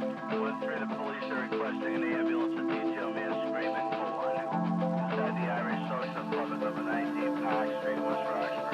1-3, the police are requesting an ambulance to detail man screaming for one. Inside the Irish Social Club at number 19 Park Street, West Roxbury.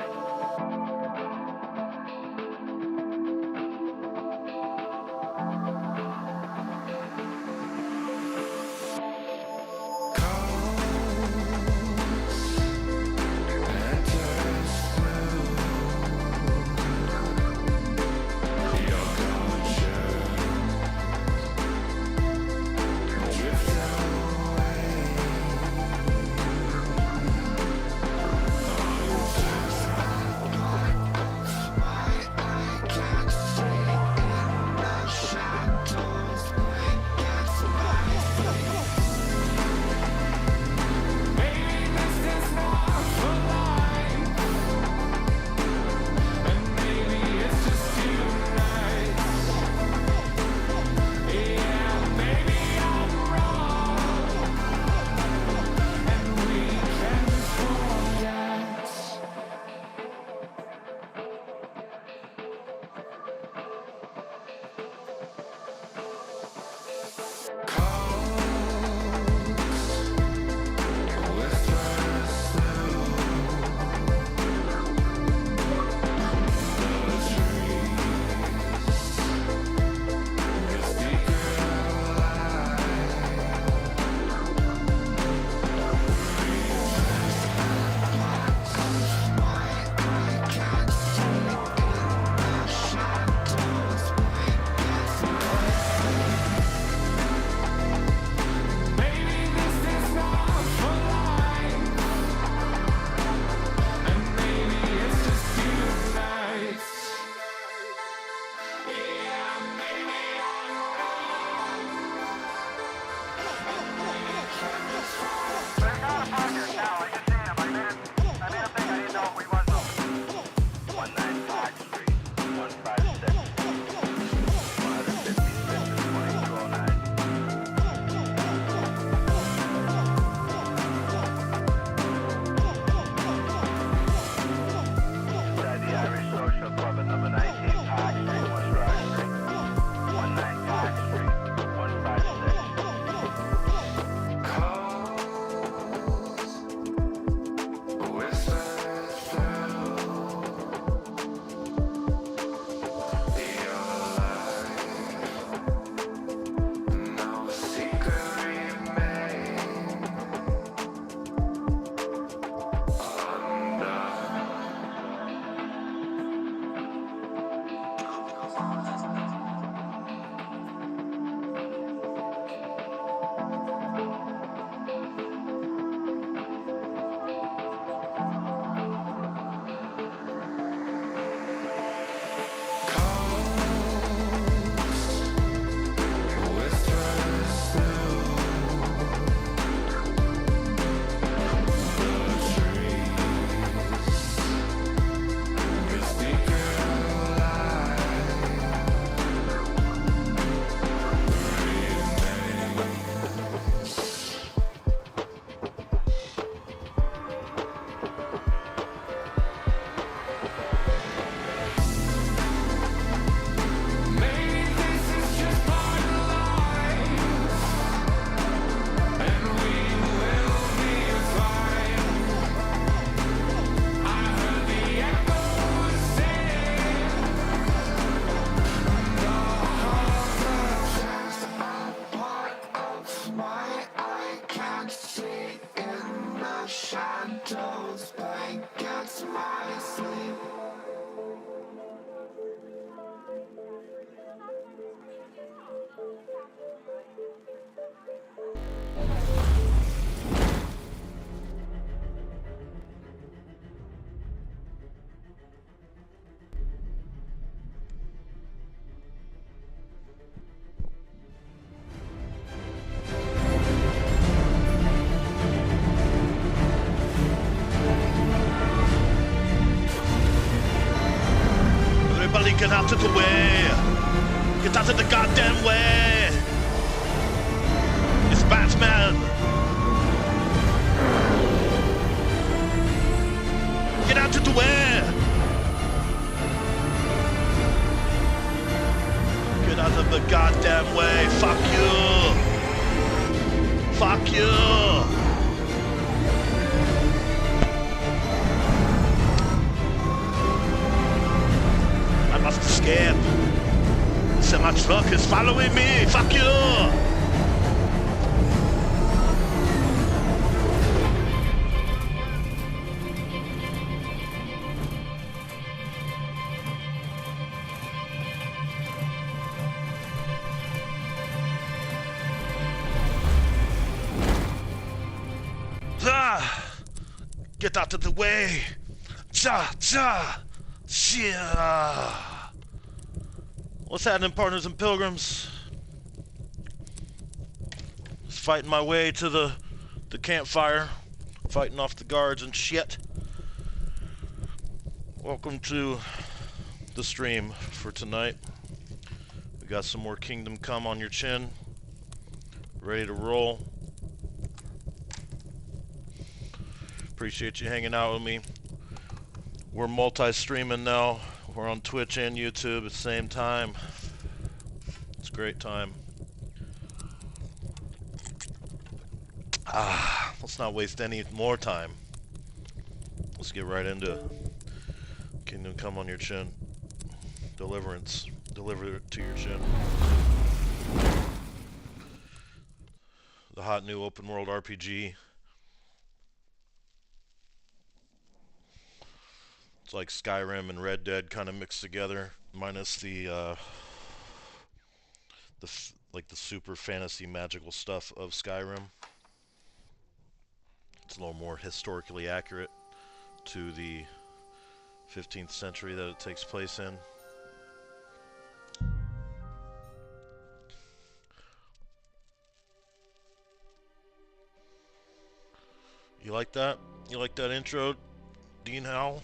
Get out of the way! Get out of the goddamn way! It's Batman! Get out of the way! Get out of the goddamn way. Fuck you. Fuck you. I must escape. So much truck is following me. Fuck you. Get out of the way! Cha cha! Chia! What's happening, partners and pilgrims? Just fighting my way to the campfire, fighting off the guards and shit. Welcome to the stream for tonight. We got some more Kingdom Come on your chin. Ready to roll. Appreciate you hanging out with me. We're multi-streaming now. We're on Twitch and YouTube at the same time. It's a great time. Let's not waste any more time. Let's get right into it. Kingdom Come on your chin. Deliverance. Deliver it to your chin. The hot new open world RPG. It's like Skyrim and Red Dead kind of mixed together, minus the super fantasy magical stuff of Skyrim. It's a little more historically accurate to the 15th century that it takes place in. You like that? You like that intro, Dean Howell?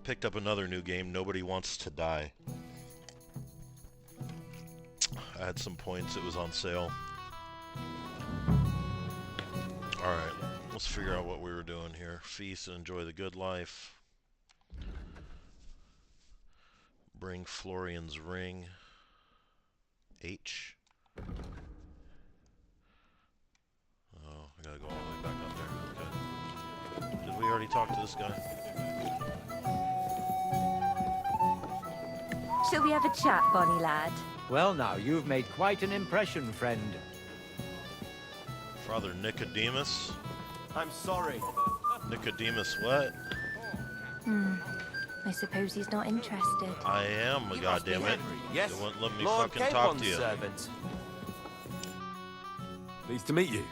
Picked up another new game, Nobody Wants to Die. I had some points, it was on sale. Alright, let's figure out what we were doing here. Feast and enjoy the good life. Bring Florian's ring. H. Oh, I gotta go all the way back up there. Okay. Did we already talk to this guy? Shall we have a chat, bonny lad? Well now, you've made quite an impression, friend. Father Nicodemus? I'm sorry. Nicodemus what? I suppose he's not interested. I am, goddammit. Yes, They won't let me Lord fucking talk Capon's to you. servant. Pleased to meet you.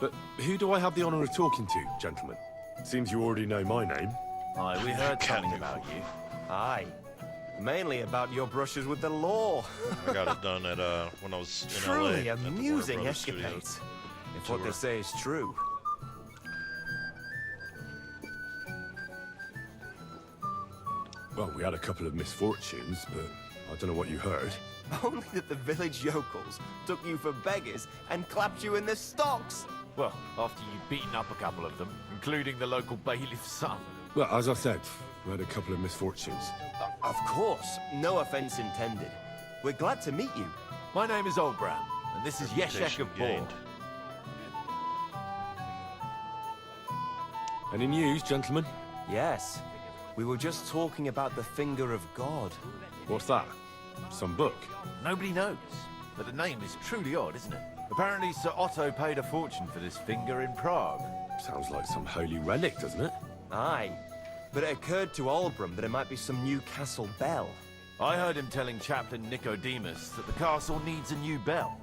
But who do I have the honor of talking to, gentlemen? Seems you already know my name. Aye, we heard something about you. Aye. Mainly about your brushes with the law. I got it done at when I was in LA. Truly at the Warner amusing Brothers Studios. escapades. If what Tour. they say is true. Well, we had a couple of misfortunes, but I don't know what you heard. Only that the village yokels took you for beggars and clapped you in the stocks. Well, after you'd beaten up a couple of them, including the local bailiff's son. Well, as I said, we had a couple of misfortunes. Of course, no offense intended. We're glad to meet you. My name is Olbram, and this is Yeshek of Bor. Gained. Any news, gentlemen? Yes. We were just talking about the finger of God. What's that? Some book? Nobody knows, but the name is truly odd, isn't it? Apparently Sir Otto paid a fortune for this finger in Prague. Sounds like some holy relic, doesn't it? Aye. But it occurred to Olbram that it might be some new castle bell. I heard him telling Chaplain Nicodemus that the castle needs a new bell.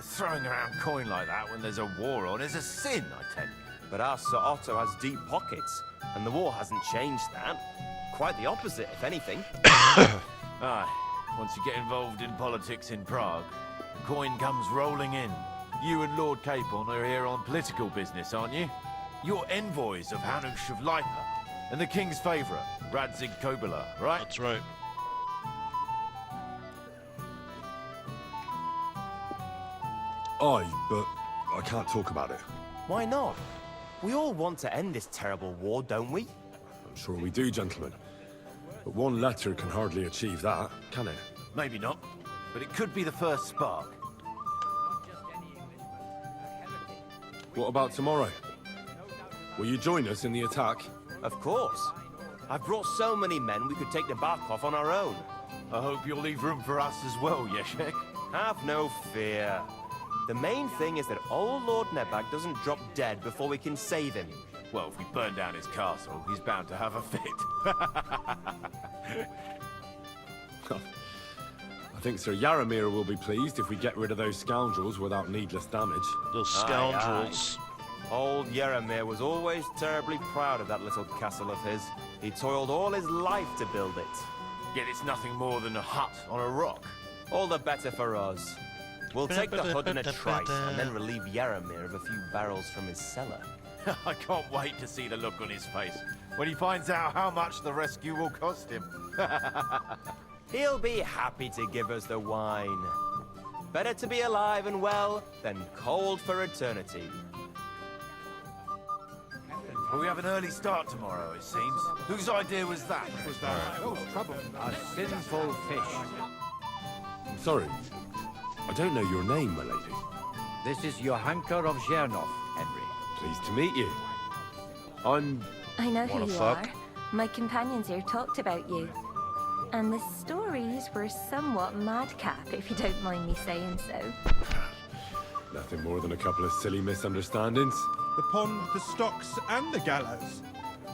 Throwing around coin like that when there's a war on is a sin, I tell you. But our Sir Otto has deep pockets, and the war hasn't changed that. Quite the opposite, if anything. Aye, once you get involved in politics in Prague, the coin comes rolling in. You and Lord Capon are here on political business, aren't you? You're envoys of Hanush of Lipa, And the king's favourite, Radzig Kobyla, right? That's right. Aye, but I can't talk about it. Why not? We all want to end this terrible war, don't we? I'm sure we do, gentlemen. But one letter can hardly achieve that, can it? Maybe not, but it could be the first spark. What about tomorrow? Will you join us in the attack? Of course. I've brought so many men we could take the Bark off on our own. I hope you'll leave room for us as well, Yeshek. Have no fear. The main thing is that old Lord Nebak doesn't drop dead before we can save him. Well, if we burn down his castle, he's bound to have a fit. I think Sir Yaramir will be pleased if we get rid of those scoundrels without needless damage. Those Aye, scoundrels. Old Yaramir was always terribly proud of that little castle of his. He toiled all his life to build it. Yet it's nothing more than a hut on a rock. All the better for us. We'll take the hood in a trice and then relieve Yaramir of a few barrels from his cellar. I can't wait to see the look on his face when he finds out how much the rescue will cost him. He'll be happy to give us the wine. Better to be alive and well than cold for eternity. Well, we have an early start tomorrow, it seems. Whose idea was that? A sinful fish. Sorry, I don't know your name, my lady. This is Johanka of Zhernov, Henry. Pleased to meet you. I'm... I know who Wanna you fuck? are. My companions here talked about you. And the stories were somewhat madcap, if you don't mind me saying so. nothing more than a couple of silly misunderstandings. The pond, the stocks, and the gallows.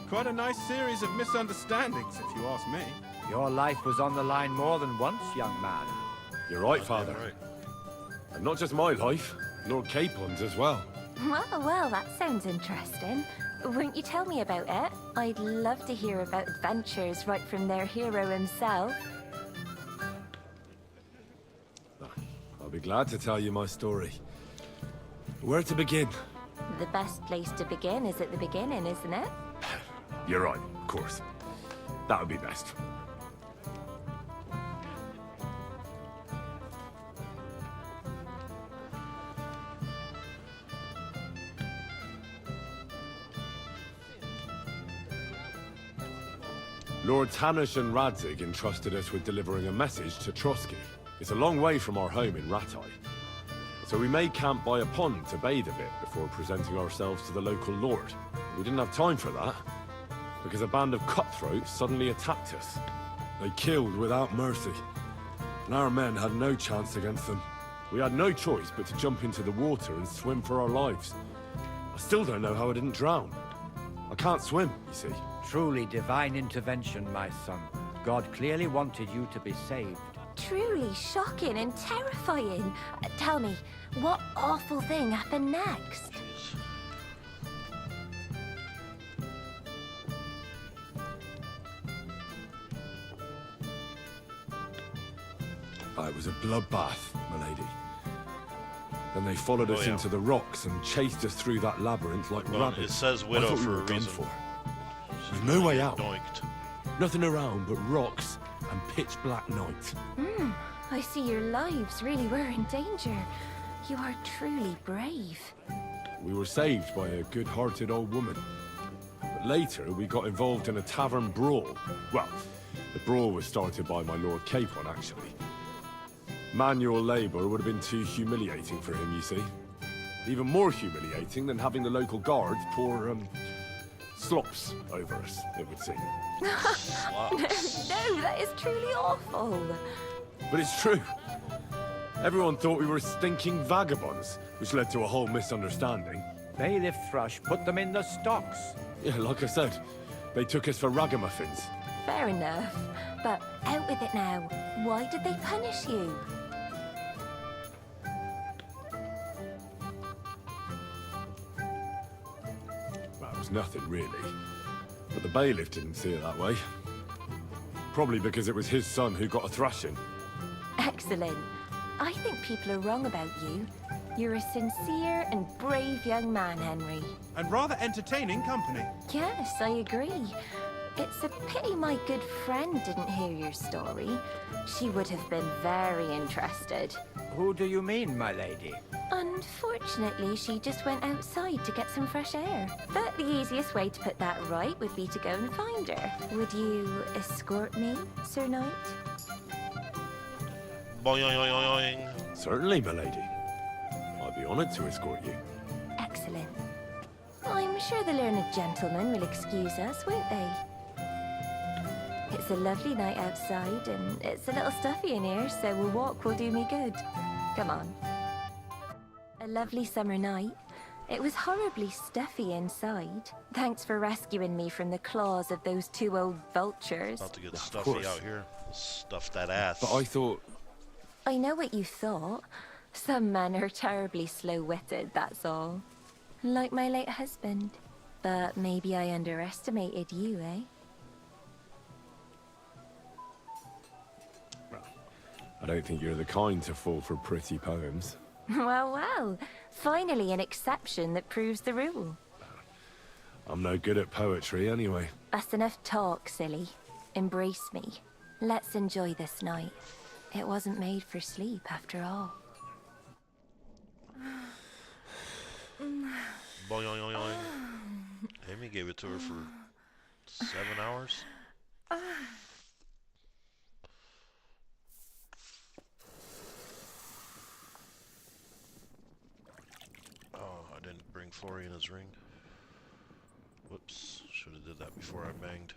Quite a nice series of misunderstandings, if you ask me. Your life was on the line more than once, young man. You're right, Father. Right. And not just my life, Lord Capon's as well. Well, that sounds interesting. Won't you tell me about it? I'd love to hear about adventures right from their hero himself. I'll be glad to tell you my story. Where to begin? The best place to begin is at the beginning, isn't it? You're right, of course. That would be best. Lords Hanush and Radzig entrusted us with delivering a message to Trotsky. It's a long way from our home in Ratai. So we made camp by a pond to bathe a bit before presenting ourselves to the local lord. We didn't have time for that, because a band of cutthroats suddenly attacked us. They killed without mercy, and our men had no chance against them. We had no choice but to jump into the water and swim for our lives. I still don't know how I didn't drown. I can't swim, you see. Truly divine intervention, my son. God clearly wanted you to be saved. Truly shocking and terrifying. Tell me, what awful thing happened next? Jeez. It was a bloodbath, my lady. Then they followed us yeah. into the rocks and chased us through that labyrinth like Well, rabbits. it says I widow thought we for were a done reason. for. There's no way out. Doinked. Nothing around but rocks and pitch black night. I see your lives really were in danger. You are truly brave. We were saved by a good-hearted old woman. But later, we got involved in a tavern brawl. Well, the brawl was started by my Lord Capon, actually. Manual labor would have been too humiliating for him, you see. Even more humiliating than having the local guards pour, slops over us, it would seem. No, that is truly awful. But it's true. Everyone thought we were stinking vagabonds, which led to a whole misunderstanding. Bailiff Thrush put them in the stocks. Yeah, like I said, they took us for ragamuffins. Fair enough. But out with it now. Why did they punish you? Well, it was nothing, really. But the bailiff didn't see it that way. Probably because it was his son who got a thrashing. Excellent. I think people are wrong about you. You're a sincere and brave young man, Henry. And rather entertaining company. Yes, I agree. It's a pity my good friend didn't hear your story. She would have been very interested. Who do you mean, my lady? Unfortunately, she just went outside to get some fresh air. But the easiest way to put that right would be to go and find her. Would you escort me, Sir Knight? Boing. Certainly, my lady. I'd be honored to escort you. Excellent. I'm sure the learned gentlemen will excuse us, won't they? It's a lovely night outside, and it's a little stuffy in here, so a walk will do me good. Come on. A lovely summer night. It was horribly stuffy inside. Thanks for rescuing me from the claws of those two old vultures. About to get stuffy out here. Stuff that ass. But I thought... I know what you thought. Some men are terribly slow-witted, that's all. Like my late husband. But maybe I underestimated you, eh? I don't think you're the kind to fall for pretty poems. Well, well. Finally an exception that proves the rule. I'm no good at poetry anyway. That's enough talk, silly. Embrace me. Let's enjoy this night. It wasn't made for sleep, after all. Boing. Amy gave it to her for 7 hours. Oh, I didn't bring Floriana's ring. Whoops, should have did that before I banged.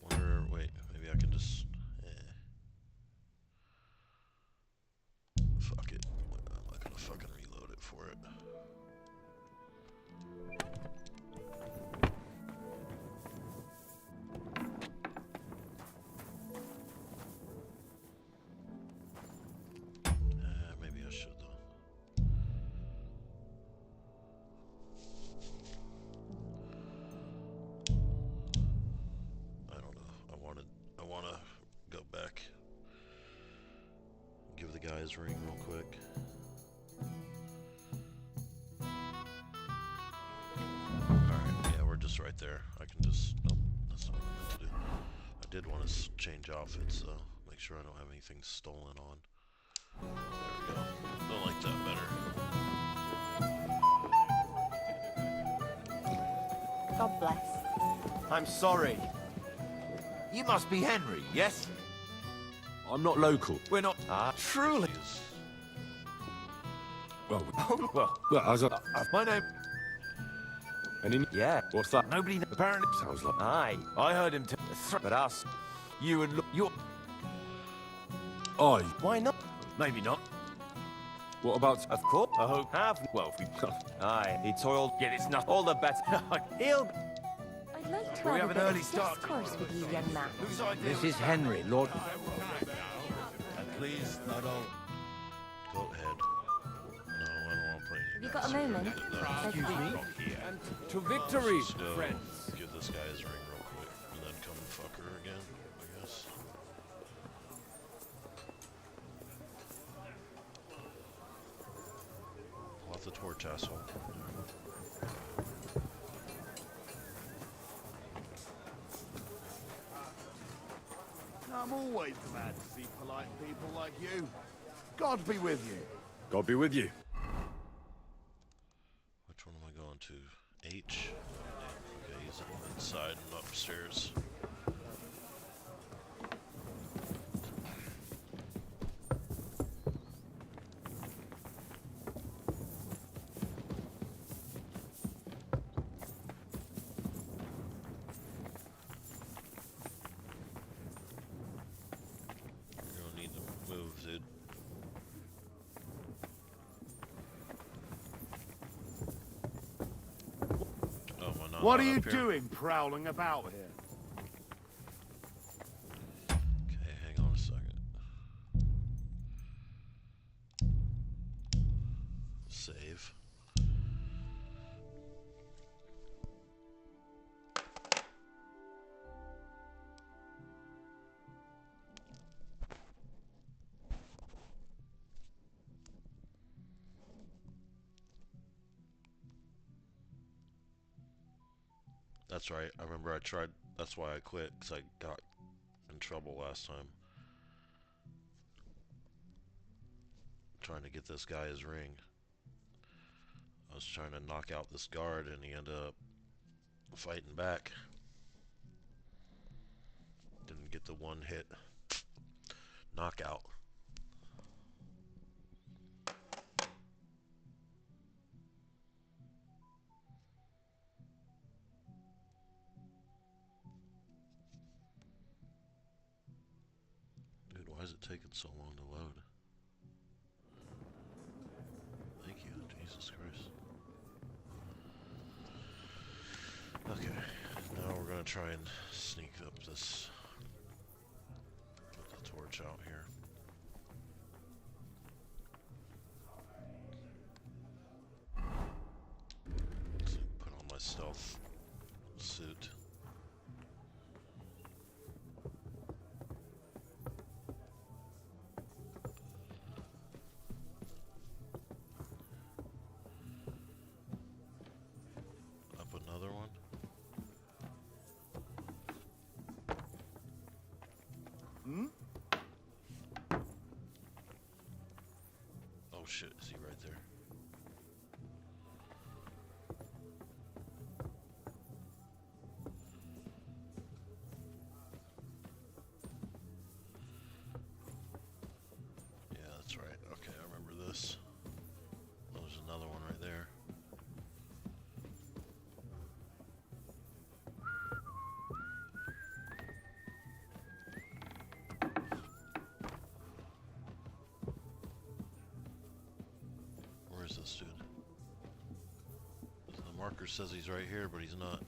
Wonder, wait, maybe I can just, fuck it. I'm not gonna fucking reload it for it. Maybe I should though. I don't know. I wanna go back. Give the guy his ring real quick. Alright, yeah, we're just right there. I can just... Nope, that's not what I meant to do. I did want to change outfits, though. Make sure I don't have anything stolen on. There we go. I like that better. God bless. I'm sorry. You must be Henry, yes? I'm not local. We're not... truly. Jeez. Well, Well, as a... my name... Any... Yeah. What's that? Nobody apparently... Sounds like... Aye. I heard him But us. you and you... Aye. Why not? Maybe not. What about... Of course. I hope... Have. Well, if we... Aye. He toiled. Get it's not... All the better. He'll... I'd like to We have have a an bit early of start. discourse with you, young man. Whose idea This is Henry, Lord... And please, not all... Go ahead. No, I don't want to play any You got a moment? Let's Excuse see. me? And to victory, Just go friends. give this guy his ring real quick, and then come and fuck her again, I guess. Pull out the torch, asshole. I'm always glad to see polite people like you. God be with you. God be with you. Which one am I going to? H? Okay, he's inside and upstairs. You're gonna need to move, dude. Oh, am I not What are allowed you up here? doing prowling about here? Okay, hang on a second. Save. That's right. I remember I tried. That's why I quit, because I got in trouble last time. Trying to get this guy his ring. I was trying to knock out this guard, and he ended up fighting back. Didn't get the one hit knockout. Dude, why is it taking so long to load? Thank you, Jesus Christ. Okay, now we're gonna try and sneak up this, put the torch out here. So put on my stealth suit. Up another one. Oh shit, is he right there? Yeah, that's right. Okay, I remember this. There's another one right there. Where is this dude? The marker says he's right here, but he's not.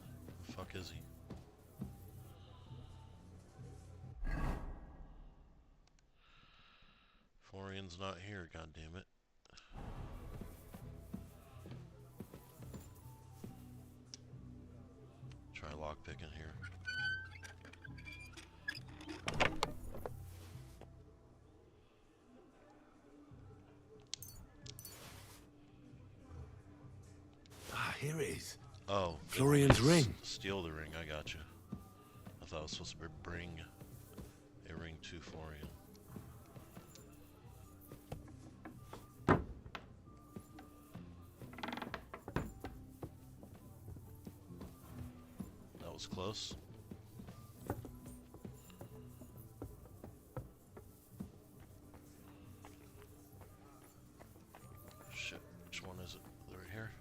The fuck is he? Florian's not here, goddammit. Try lockpicking here. Ah, here it is. Oh. Florian's ring. Steal the ring, I gotcha. I thought I was supposed to bring a ring to Florian. That was close. Shit, which one is it? Right here?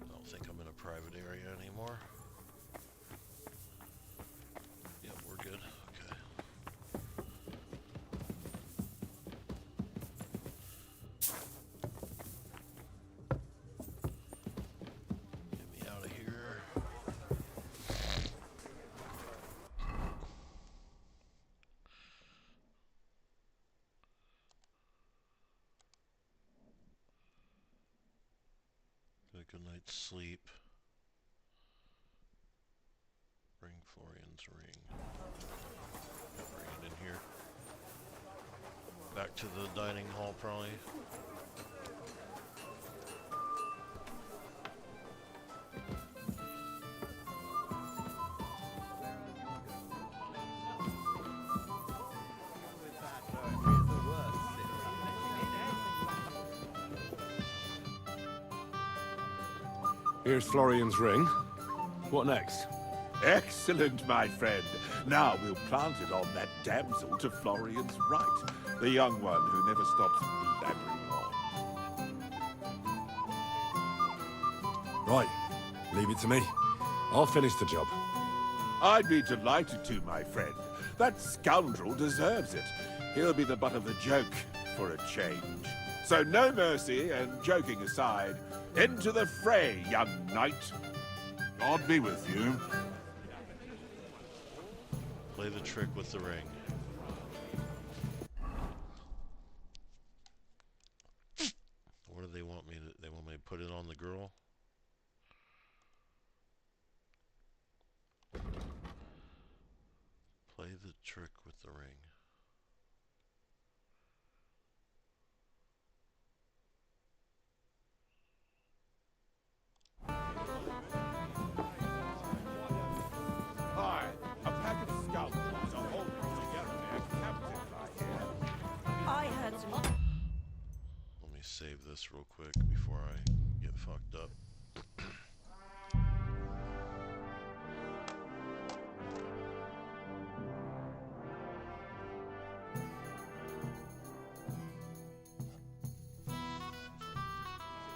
I don't think I'm in a private area anymore. Yep, we're good. Okay. Get me out of here. Get a good night's sleep. Bring Florian's ring. Bring it in here. Back to the dining hall, probably. Here's Florian's ring. What next? Excellent, my friend. Now we'll plant it on that damsel to Florian's right. The young one who never stops blabbering on. Right. Leave it to me. I'll finish the job. I'd be delighted to, my friend. That scoundrel deserves it. He'll be the butt of the joke for a change. So no mercy, and joking aside, into the fray, young knight. God be with you. Play the trick with the ring. What do they want me to? They want me to put it on the girl? trick with the ring. Hi, a pack of scoundrels are holding together their captain, I hear. I heard some. Let me save this real quick before I get fucked up.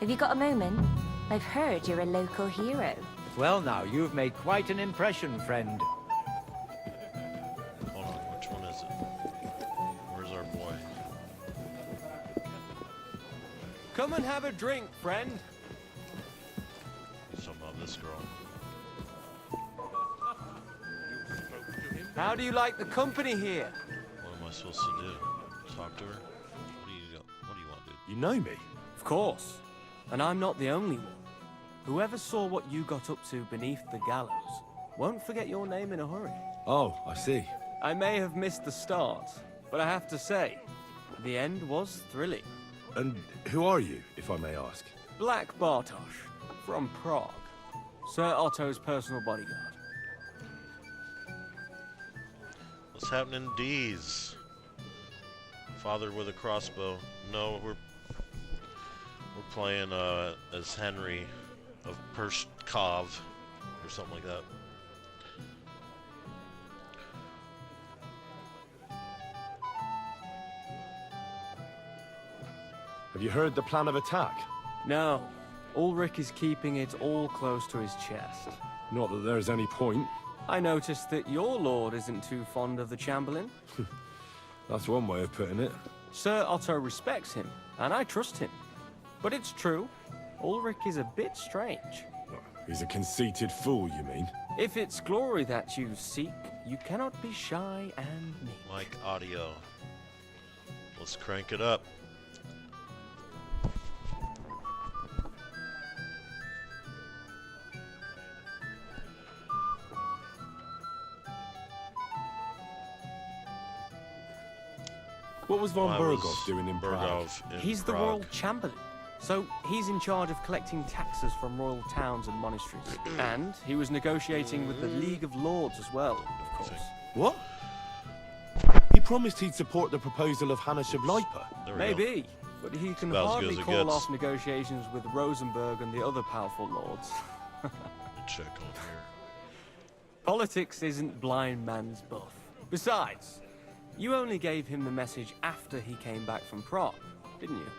Have you got a moment? I've heard you're a local hero. Well now, you've made quite an impression, friend. Hold on, which one is it? Where's our boy? Come and have a drink, friend. He's talking about this girl. How do you like the company here? What am I supposed to do? Talk to her? What do you want, dude? You know me? Of course. And I'm not the only one. Whoever saw what you got up to beneath the gallows won't forget your name in a hurry. Oh, I see. I may have missed the start, but I have to say, the end was thrilling. And who are you, if I may ask? Black Bartosz, from Prague. Sir Otto's personal bodyguard. What's happening, D's? Father with a crossbow. No, we're playing as Henry of Pershkov or something like that. Have you heard the plan of attack? No, Ulrich is keeping it all close to his chest. Not that there's any point. I noticed that your lord isn't too fond of the Chamberlain. That's one way of putting it. Sir Otto respects him, and I trust him. But it's true, Ulrich is a bit strange. He's a conceited fool, you mean? If it's glory that you seek, you cannot be shy and meek. Like audio. Let's crank it up. What was von Why Berghoff was doing in Prague? Berghoff in He's the Prague? royal chamberlain. So he's in charge of collecting taxes from royal towns and monasteries. And he was negotiating with the League of Lords as well, of course. What? He promised he'd support the proposal of Hanna Shableipa. There we go. Maybe, but he can About as hardly good as it call gets. off negotiations with Rosenberg and the other powerful lords. Check on here. Politics isn't blind man's buff. Besides, you only gave him the message after he came back from Prague, didn't you?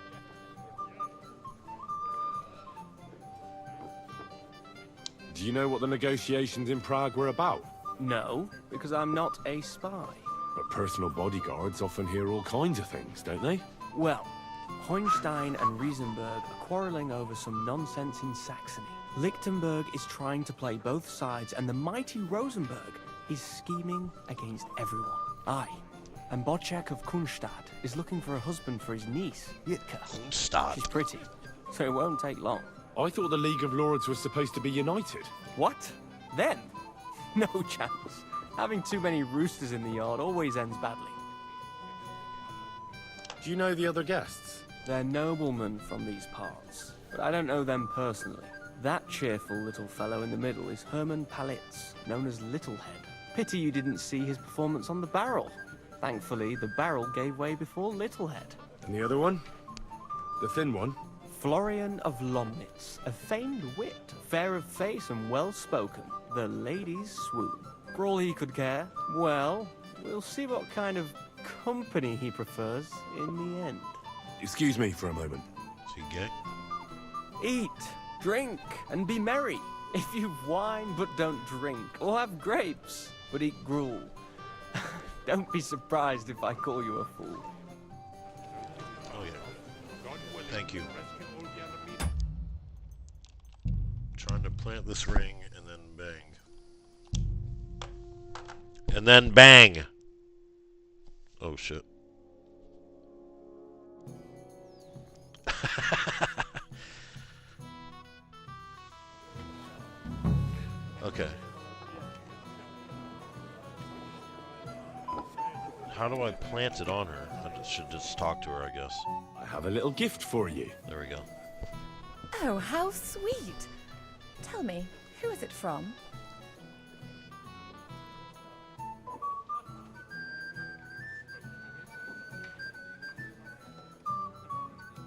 Do you know what the negotiations in Prague were about? No, because I'm not a spy. But personal bodyguards often hear all kinds of things, don't they? Well, Hohenstein and Riesenberg are quarreling over some nonsense in Saxony. Lichtenberg is trying to play both sides, and the mighty Rosenberg is scheming against everyone. Aye, and Bocek of Kunstadt is looking for a husband for his niece, Yitka. Kunstadt. She's pretty, so it won't take long. I thought the League of Lords was supposed to be united. What? Then? No chance. Having too many roosters in the yard always ends badly. Do you know the other guests? They're noblemen from these parts, but I don't know them personally. That cheerful little fellow in the middle is Hermann Palitz, known as Littlehead. Pity you didn't see his performance on the barrel. Thankfully, the barrel gave way before Littlehead. And the other one? The thin one? Florian of Lomnitz, a famed wit, fair of face and well-spoken. The ladies swoon. For all he could care, well, we'll see what kind of company he prefers in the end. Excuse me for a moment. Is he gay? Eat, drink, and be merry. If you've wine but don't drink, or have grapes but eat gruel. Don't be surprised if I call you a fool. Oh yeah. Thank you. Trying to plant this ring and then bang. And then bang! Oh shit. Okay. How do I plant it on her? I should just talk to her, I guess. I have a little gift for you. There we go. Oh, how sweet. Tell me, who is it from?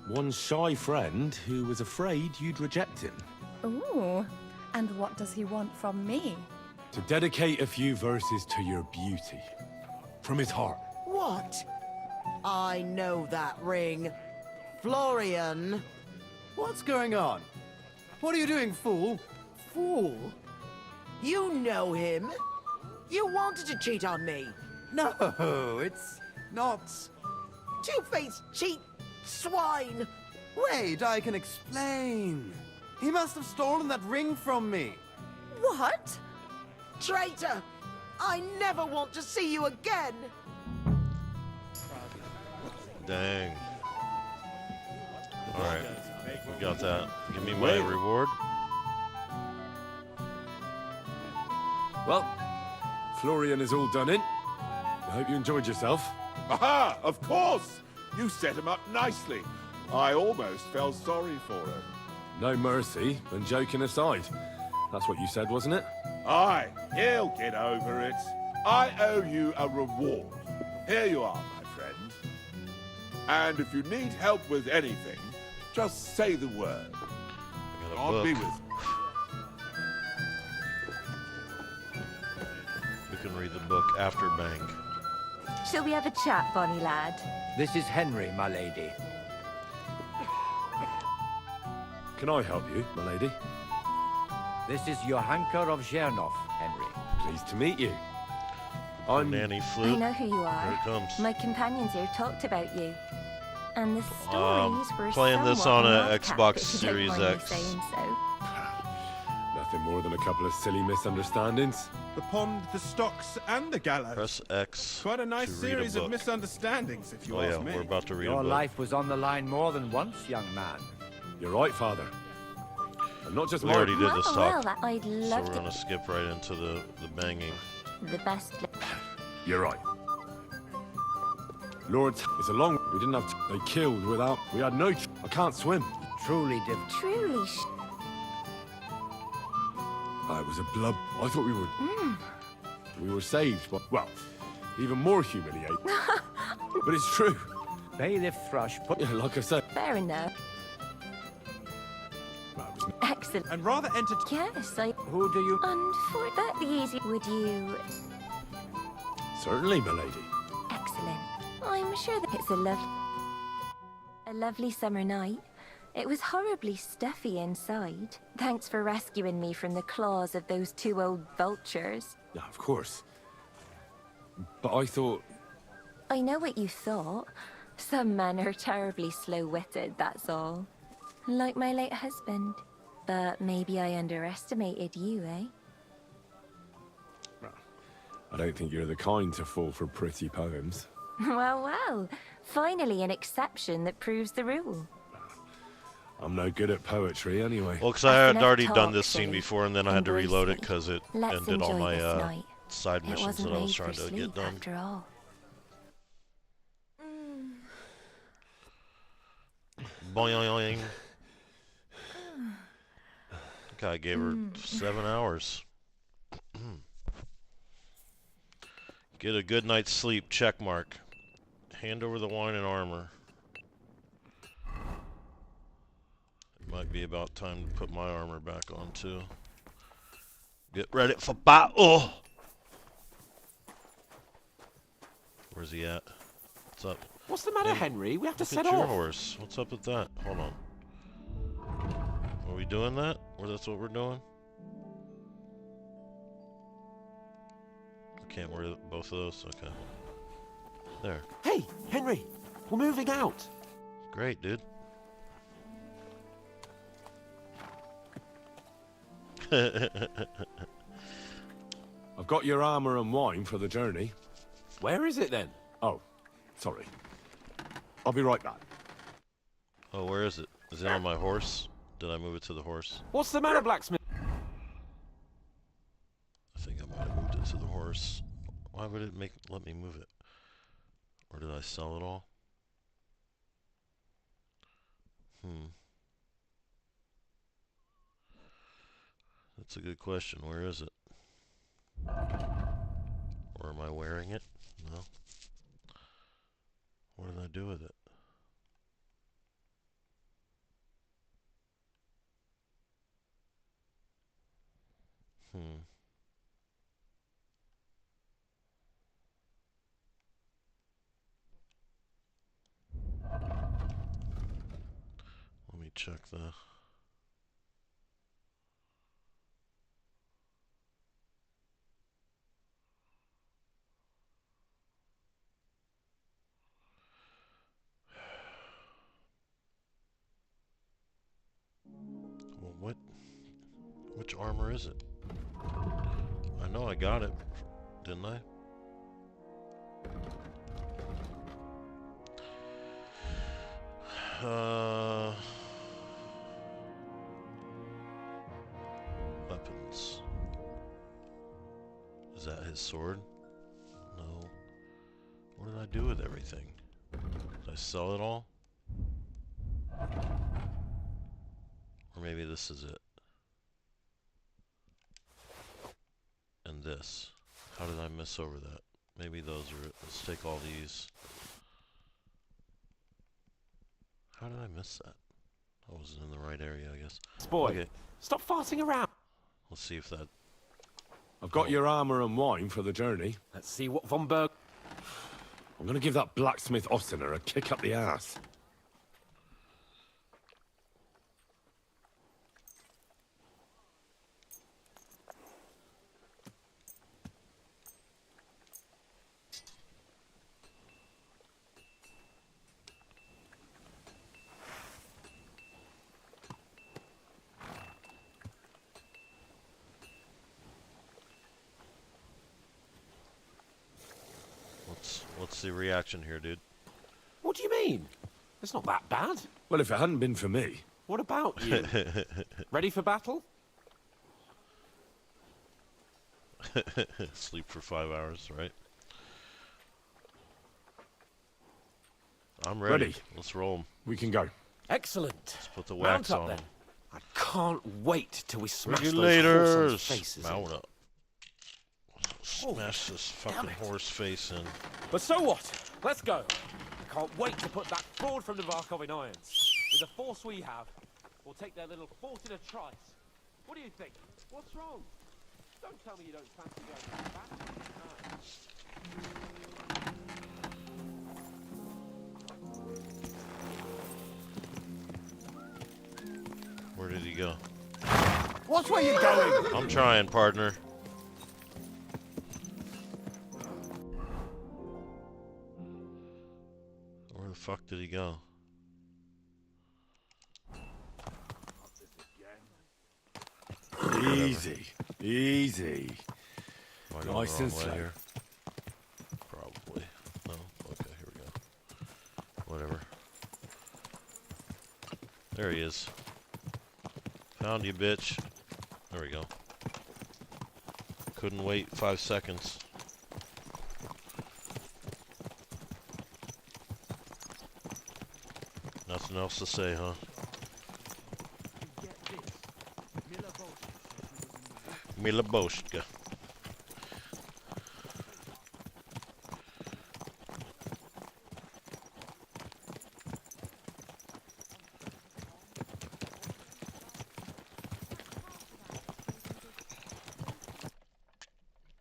One shy friend who was afraid you'd reject him. Ooh, and what does he want from me? To dedicate a few verses to your beauty. From his heart. What? I know that ring. Florian. What's going on? What are you doing, fool? Fool? You know him. You wanted to cheat on me. No, it's not... Two-faced cheat swine. Wait, I can explain. He must have stolen that ring from me. What? Traitor! I never want to see you again. Dang. Alright. We got that. Give me my reward. Well, Florian is all done in. I hope you enjoyed yourself. Aha! Of course! You set him up nicely. I almost felt sorry for him. No mercy, and joking aside. That's what you said, wasn't it? Aye, he'll get over it. I owe you a reward. Here you are, my friend. And if you need help with anything, just say the word. I got a I'll book. be with you. We can read the book after Bang. Shall we have a chat, bonny lad? This is Henry, my lady. Can I help you, my lady? This is Johanka of Zhernov, Henry. Pleased to meet you. I'm... Nanny I flute. know who you Here are. it comes. My companions here talked about you. And the stories were playing this somewhat on a madcap, Xbox if you don't Series mind me X. saying so. Nothing more than a couple of silly misunderstandings. The pond, the stocks, and the gallows. Press X. Quite a nice to read series a of book. misunderstandings, if you Oh yeah, ask me. we're about to read a Your book. life was on the line more than once, young man. You're right, Father. And not just We my... already did this Well, talk, I'd so love we're to. gonna skip right into the banging. The best. You're right. Lord, it's a long... We didn't have... They killed without... We had no... I can't swim. Truly Truly. It was a blood... I thought we were... We were saved, but... Well, even more humiliating. But it's true. Bailiff Thrush put... Yeah, like I said... Fair enough. Well, it was... Excellent. And rather entertaining. Yes, I. Who do you... Unfortunately easy. Would you? Certainly, my lady. Excellent. I'm sure that it's a lovely summer night. It was horribly stuffy inside. Thanks for rescuing me from the claws of those two old vultures. Yeah, of course. But I thought... I know what you thought. Some men are terribly slow-witted, that's all. Like my late husband. But maybe I underestimated you, eh? I don't think you're the kind to fall for pretty poems. Well, well. Finally an exception that proves the rule. I'm no good at poetry anyway. Well, because I had enough already done talk, this scene silly. before, and then I had to Embrace reload it me. because it Let's ended all enjoy my this night. side It missions wasn't that I was made trying for to sleep get done. after all. Boing. Okay, I gave her 7 hours. Get a good night's sleep. Check mark. Hand over the wine and armor. It might be about time to put my armor back on too. Get ready for battle. Where's he at? What's up? What's the matter, Hey, Henry? We have to Look set at your off. horse. What's up with that? Hold on. Are we doing that? Or that's what we're doing? I can't wear both of those. Okay. There. Hey, Henry, we're moving out. Great, dude. I've got your armor and wine for the journey. Where is it then? Oh, sorry. I'll be right back. Oh, where is it? Is it on my horse? Did I move it to the horse? What's the matter, blacksmith? I think I might have moved it to the horse. Why would it let me move it? Or did I sell it all? That's a good question. Where is it? Or am I wearing it? No. What did I do with it? Let me check the... Well, which armor is it? I know I got it, didn't I? Weapons. Is that his sword? No. What did I do with everything? Did I sell it all? Or maybe this is it. And this. How did I miss over that? Maybe those are it. Let's take all these. How did I miss that? I wasn't in the right area, I guess. Boy, okay. Stop farting around. Let's see if that... I've got your armor and wine for the journey. Let's see what Von Berg... I'm gonna give that blacksmith Ostener a kick up the ass. What's the reaction here, dude? What do you mean? It's not that bad. Well, if it hadn't been for me. What about you? Ready for battle? Sleep for 5 hours, right? I'm ready. Let's roll 'em. We can go. Excellent. Let's put the wax Mount up on then. 'em. I can't wait till we smash those Regulators! horse faces in. Mount up. Smash this fucking horse face in. But so what? Let's go. I can't wait to put that fraud from Navarkov in irons. With the force we have, we'll take their little fort in a trice. What do you think? What's wrong? Don't tell me you don't fancy going back. Where did he go? Watch where you're going! I'm trying, partner. Where the fuck did he go? Easy. Easy. Am I going Nice the and wrong way slow. here? Probably. No? Okay, here we go. Whatever. There he is. Found you, bitch. There we go. Couldn't wait 5 seconds. Nothing else to say, huh? Miloboshka.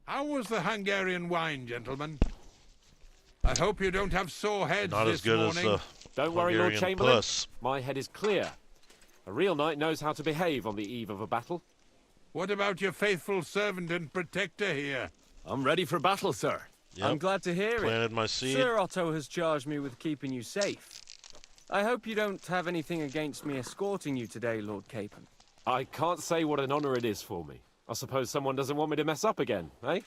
How was the Hungarian wine, gentlemen? I hope you don't have sore heads Not this as good morning. as the Don't worry, Lord Hungarian Chamberlain. puss. My head is clear. A real knight knows how to behave on the eve of a battle. What about your faithful servant and protector here? I'm ready for battle, sir. Yep. I'm glad to hear Planted it. my seed. Sir Otto has charged me with keeping you safe. I hope you don't have anything against me escorting you today, Lord Capon. I can't say what an honor it is for me. I suppose someone doesn't want me to mess up again, eh?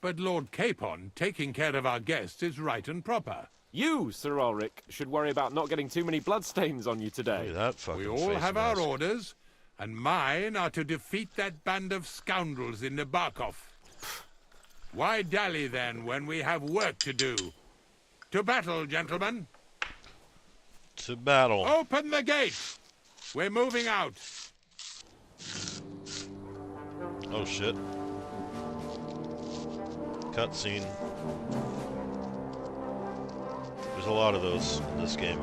But Lord Capon, taking care of our guests is right and proper. You, Sir Ulrich, should worry about not getting too many bloodstains on you today. Look at that fucking We all face have mask. our orders, and mine are to defeat that band of scoundrels in Nabarkov. Why dally then when we have work to do? To battle, gentlemen. To battle. Open the gate. We're moving out. Oh shit. Cutscene. There's a lot of those in this game.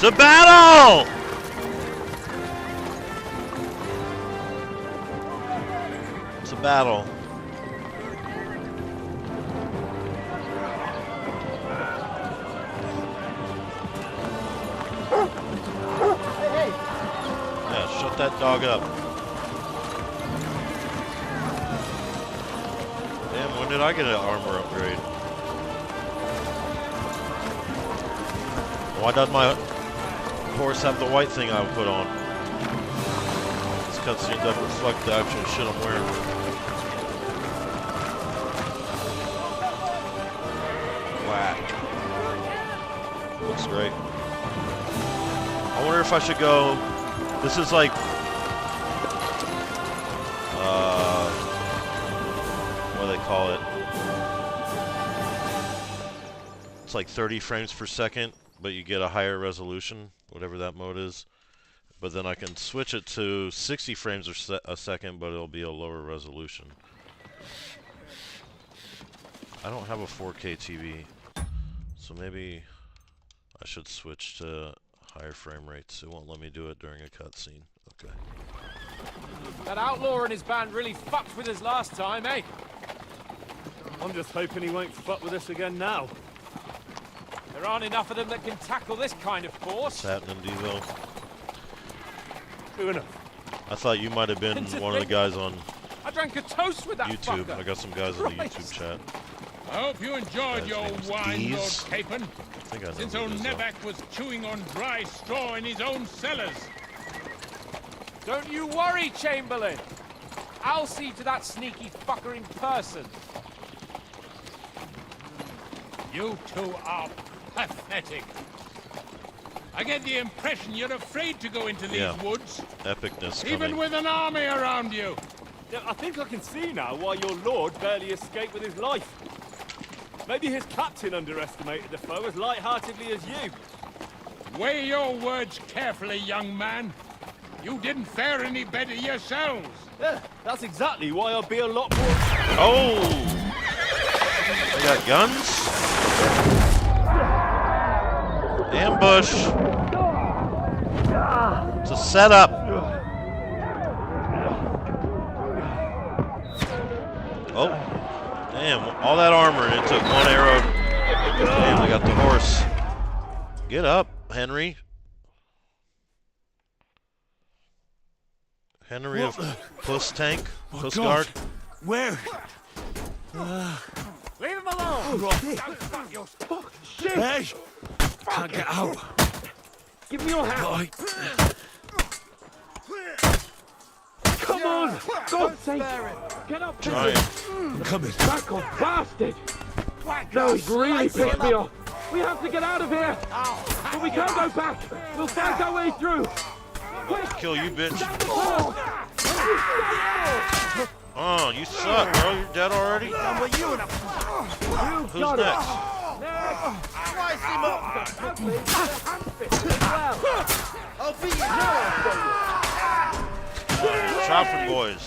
To battle! To battle. Yeah, shut that dog up. Damn, when did I get an armor upgrade? Why doesn't my horse have the white thing I put on? This cutscene doesn't reflect the actual shit I'm wearing. Whack. Looks great. I wonder if I should go. This is like what do they call it? It's like 30 frames per second, but you get a higher resolution, whatever that mode is. But then I can switch it to 60 frames a second, but it'll be a lower resolution. I don't have a 4K TV, so maybe I should switch to higher frame rates. It won't let me do it during a cutscene. Okay. That outlaw and his band really fucked with us last time, eh? I'm just hoping he won't fuck with us again now. There aren't enough of them that can tackle this kind of force. What's happening, Devo? True enough. I thought you might have been one of the guys on I drank a toast with that YouTube. fucker. I got some guys in the YouTube chat. I hope you enjoyed your wine, Lord Dees. Capon. Since old Nevac was chewing on dry straw in his own cellars. Don't you worry, Chamberlain. I'll see to that sneaky fucker in person. You two are pathetic. I get the impression you're afraid to go into these woods. Epicness Even coming. with an army around you. Yeah, I think I can see now why your lord barely escaped with his life. Maybe his captain underestimated the foe as light-heartedly as you. Weigh your words carefully, young man. You didn't fare any better yourselves. Yeah, that's exactly why I'll be a lot more... Oh! They got guns? Ambush! It's a setup! Oh! Damn, all that armor and it took one arrow. Damn, they got the horse. Get up, Henry. Henry of Puss Tank? Puss Guard? Where? Leave him alone! Don't fuck your shit! Hey! Can't get out. Give me your hand! Come on! God's sake! Get up! Trying. I'm coming. Back off, bastard! No, he's really pissed me off. We have to get out of here! But we can't go back! We'll fight our way through! Quick! Kill you, bitch. Oh, you suck, bro. You're dead already? Who's next? I'll beat you. Chopping boys.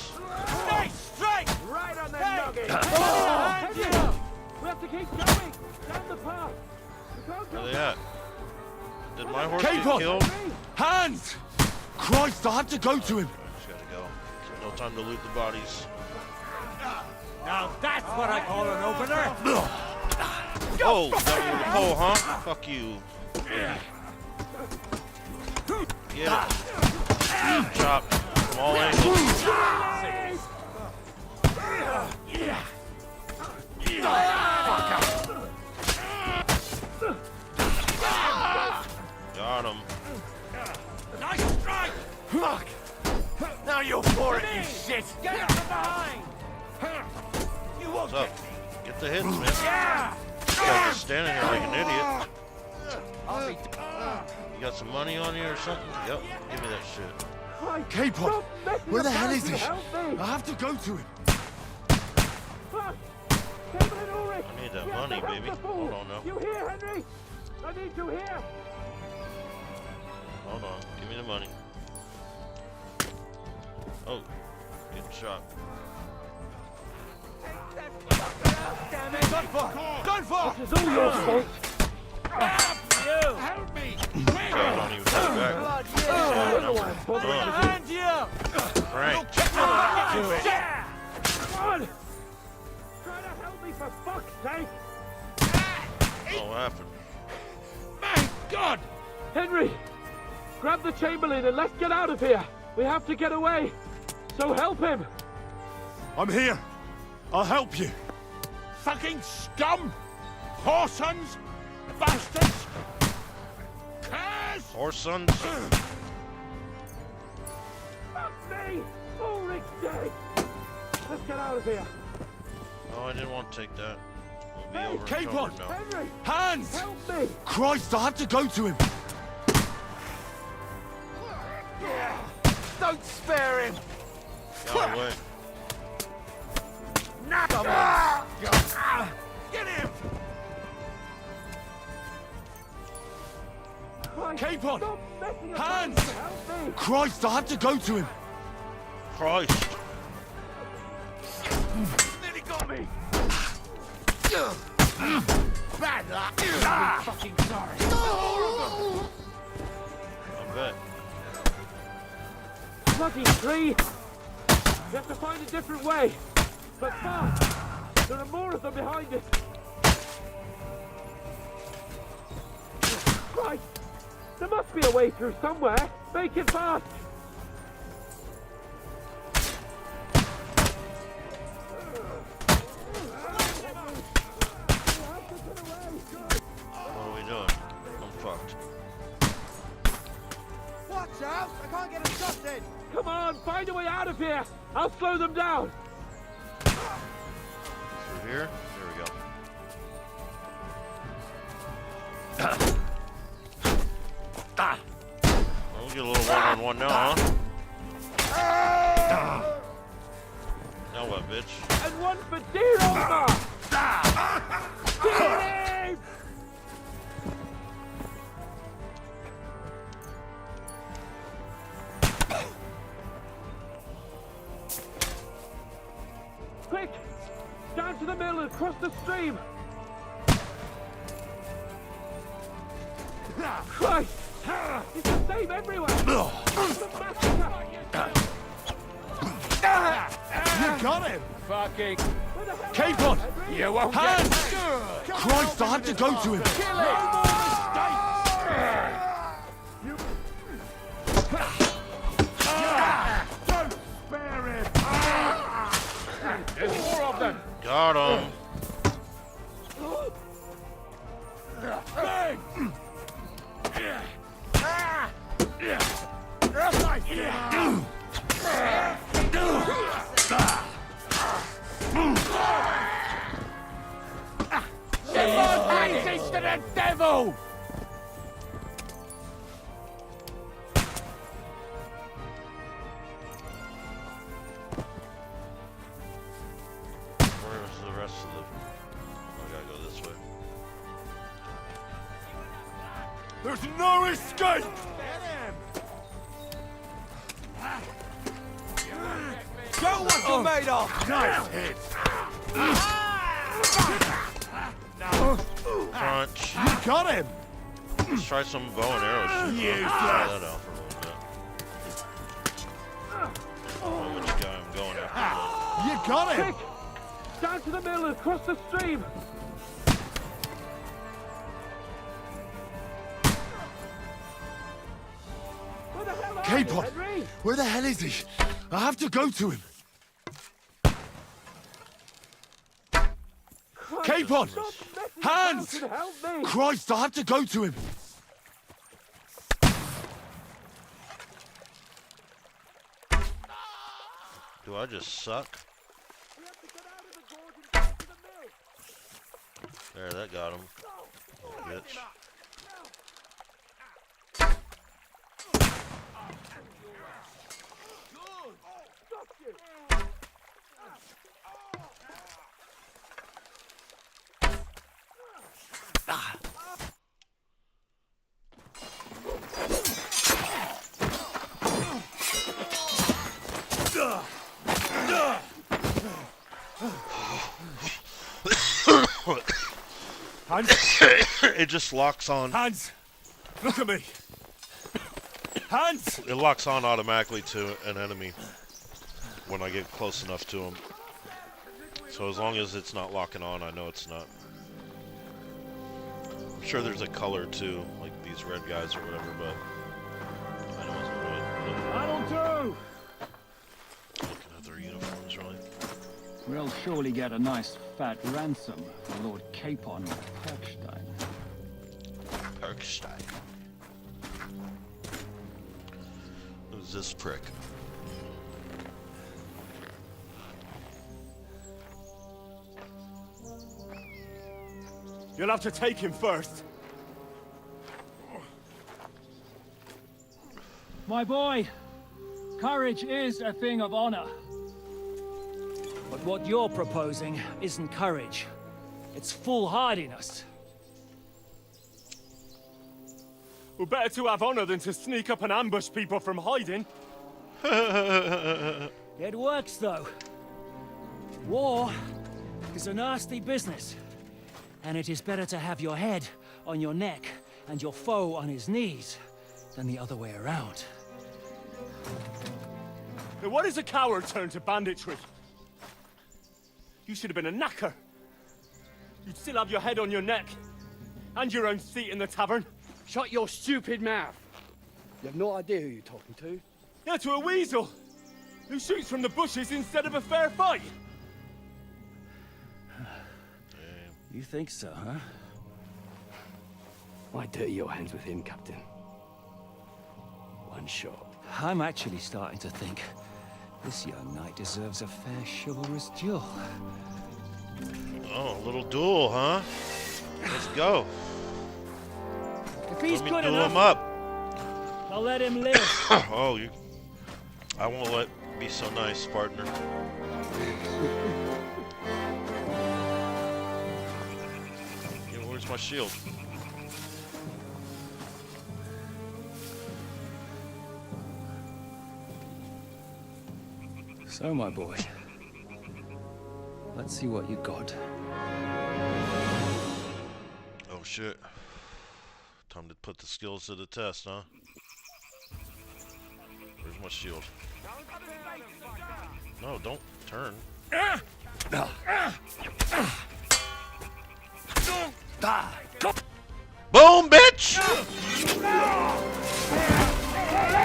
Nice strike! Right on the nugget! We have to keep going! Down the path! Where they at? Did my horse Keep get on. killed? Hands! Christ, I had to go to him. Just gotta go. No time to loot the bodies. Now that's what I call an opener. Oh, that was the pole, huh? Fuck you. Get it. Chop from all angles. Got him. Nice strike! Fuck! Now you're for it, you shit! Get up from behind! You What's up? Get the hits, man. You guys just standing here like an idiot. You got some money on you or something? Yep. Give me that shit. K-Pod, where the hell is he? I have to go to him. I need that money, baby. Hold on now. You hear, Henry? I need you here. Hold on. Give me the money. Oh. Getting shot. Damn it! Done for! This is all your fault. Help me! Don't even come back. Hand you! Frank. Come on! Try to help me for fuck's sake! Oh, what happened? My God! Henry! Grab the Chamberlain and let's get out of here! We have to get away! So help him! I'm here. I'll help you. Fucking scum! Whoresons! Bastards! Curs! Whoresons? Fuck me! Ulrich's dead! Let's get out of here! Oh, I didn't want to take that. We'll be over K-Pod! now. Henry! Hands! Help me! Christ, I have to go to him. Don't spare him! Get out of the way. Get him! K-Pod! Hands! Christ, I have to go to him. Christ. Nearly got me! Bad luck! Fucking sorry! I bet. Bloody tree! We have to find a different way! But fast! There are more of them behind us! Christ! There must be a way through somewhere! Make it fast! What are we doing? I'm fucked. Watch out! I can't get a shot in! Come on, find a way out of here! I'll slow them down! Through here? There we go. Well, we'll get a little one-on-one now, huh? Now what, bitch? And one for dear Omar! Get him! Quick! Down to the mill and across the stream! Christ! It's the same everywhere! You got him! Fucking... K-Pod! You won't Hands! get... Christ, I have to go to him. Don't spare him! There's more of them! Got him! Bang! Praises to the devil! Where's the rest of the... I gotta go this way. There's no escape! Show what you're made of! Nice hit! Crunch. You got him! Let's try some bow and arrow shit. Try that out for a little bit. I don't know which guy I'm going after. You got him! Quick! Down to the mill and across the stream! Where the hell are you, K-Pod, Henry? where the hell is he? I have to go to him. K-Pod! Hands! Help me! Christ, I have to go to him. Do I just suck? We have to get out of the gorge and There, that got him. Little bitch. Hans? It just locks on. Hans! Look at me! Hans! It locks on automatically to an enemy when I get close enough to him. So as long as it's not locking on, I know it's not. I'm sure there's a color too, like these red guys or whatever, but I know it's red. That'll do! Looking at their uniforms, really. We'll surely get a nice fat ransom for Lord Capon Perkstein. Perkstein. Who's this prick? You'll have to take him first. My boy, courage is a thing of honor. But what you're proposing isn't courage. It's foolhardiness. Well, better to have honor than to sneak up and ambush people from hiding. It works, though. War is a nasty business. And it is better to have your head on your neck and your foe on his knees than the other way around. Now, what is a coward turned to banditry? You should have been a knacker. You'd still have your head on your neck and your own seat in the tavern. Shut your stupid mouth. You have no idea who you're talking to. Yeah, to a weasel who shoots from the bushes instead of a fair fight. You think so, huh? Why dirty your hands with him, Captain? One shot. I'm actually starting to think this young knight deserves a fair chivalrous duel. Oh, a little duel, huh? Let's go. If he's Let me good duel enough, him up. I'll let him live. Oh, you. I won't let be so nice, partner. Where's my shield? So, my boy, let's see what you got. Oh shit. Time to put the skills to the test, huh? Where's my shield? No, don't turn. Boom, bitch!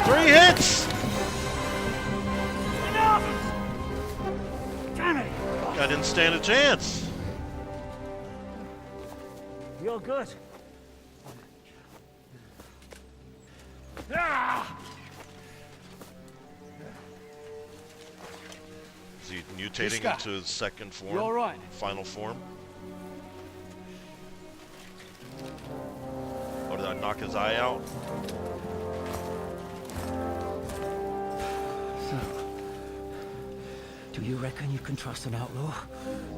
3 hits! Damn it! I didn't stand a chance. You're good. Is he mutating into his second form? You're right. Final form? Or did I knock his eye out? So, do you reckon you can trust an outlaw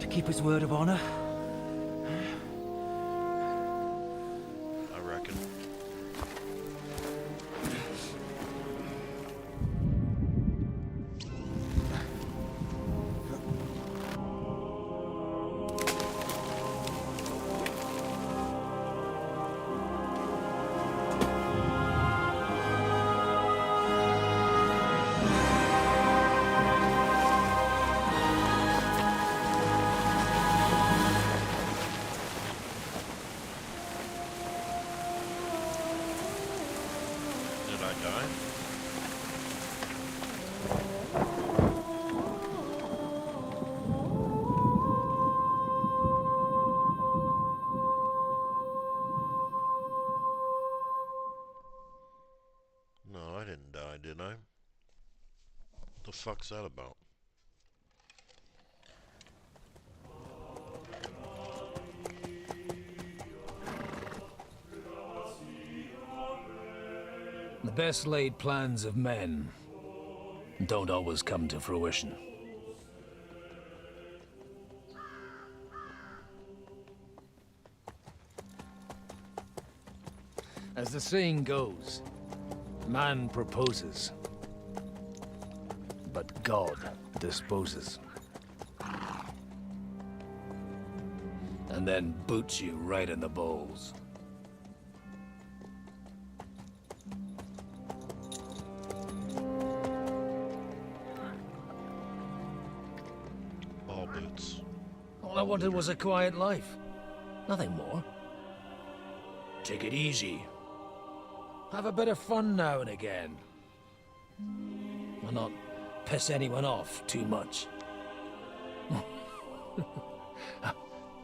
to keep his word of honor? I reckon. No, I didn't die, did I? The fuck's that about? best laid plans of men don't always come to fruition. As the saying goes, man proposes, but God disposes. And then boots you right in the balls. All boots. All I wanted was a quiet life. Nothing more. Take it easy. Have a bit of fun now and again. Well, not piss anyone off too much.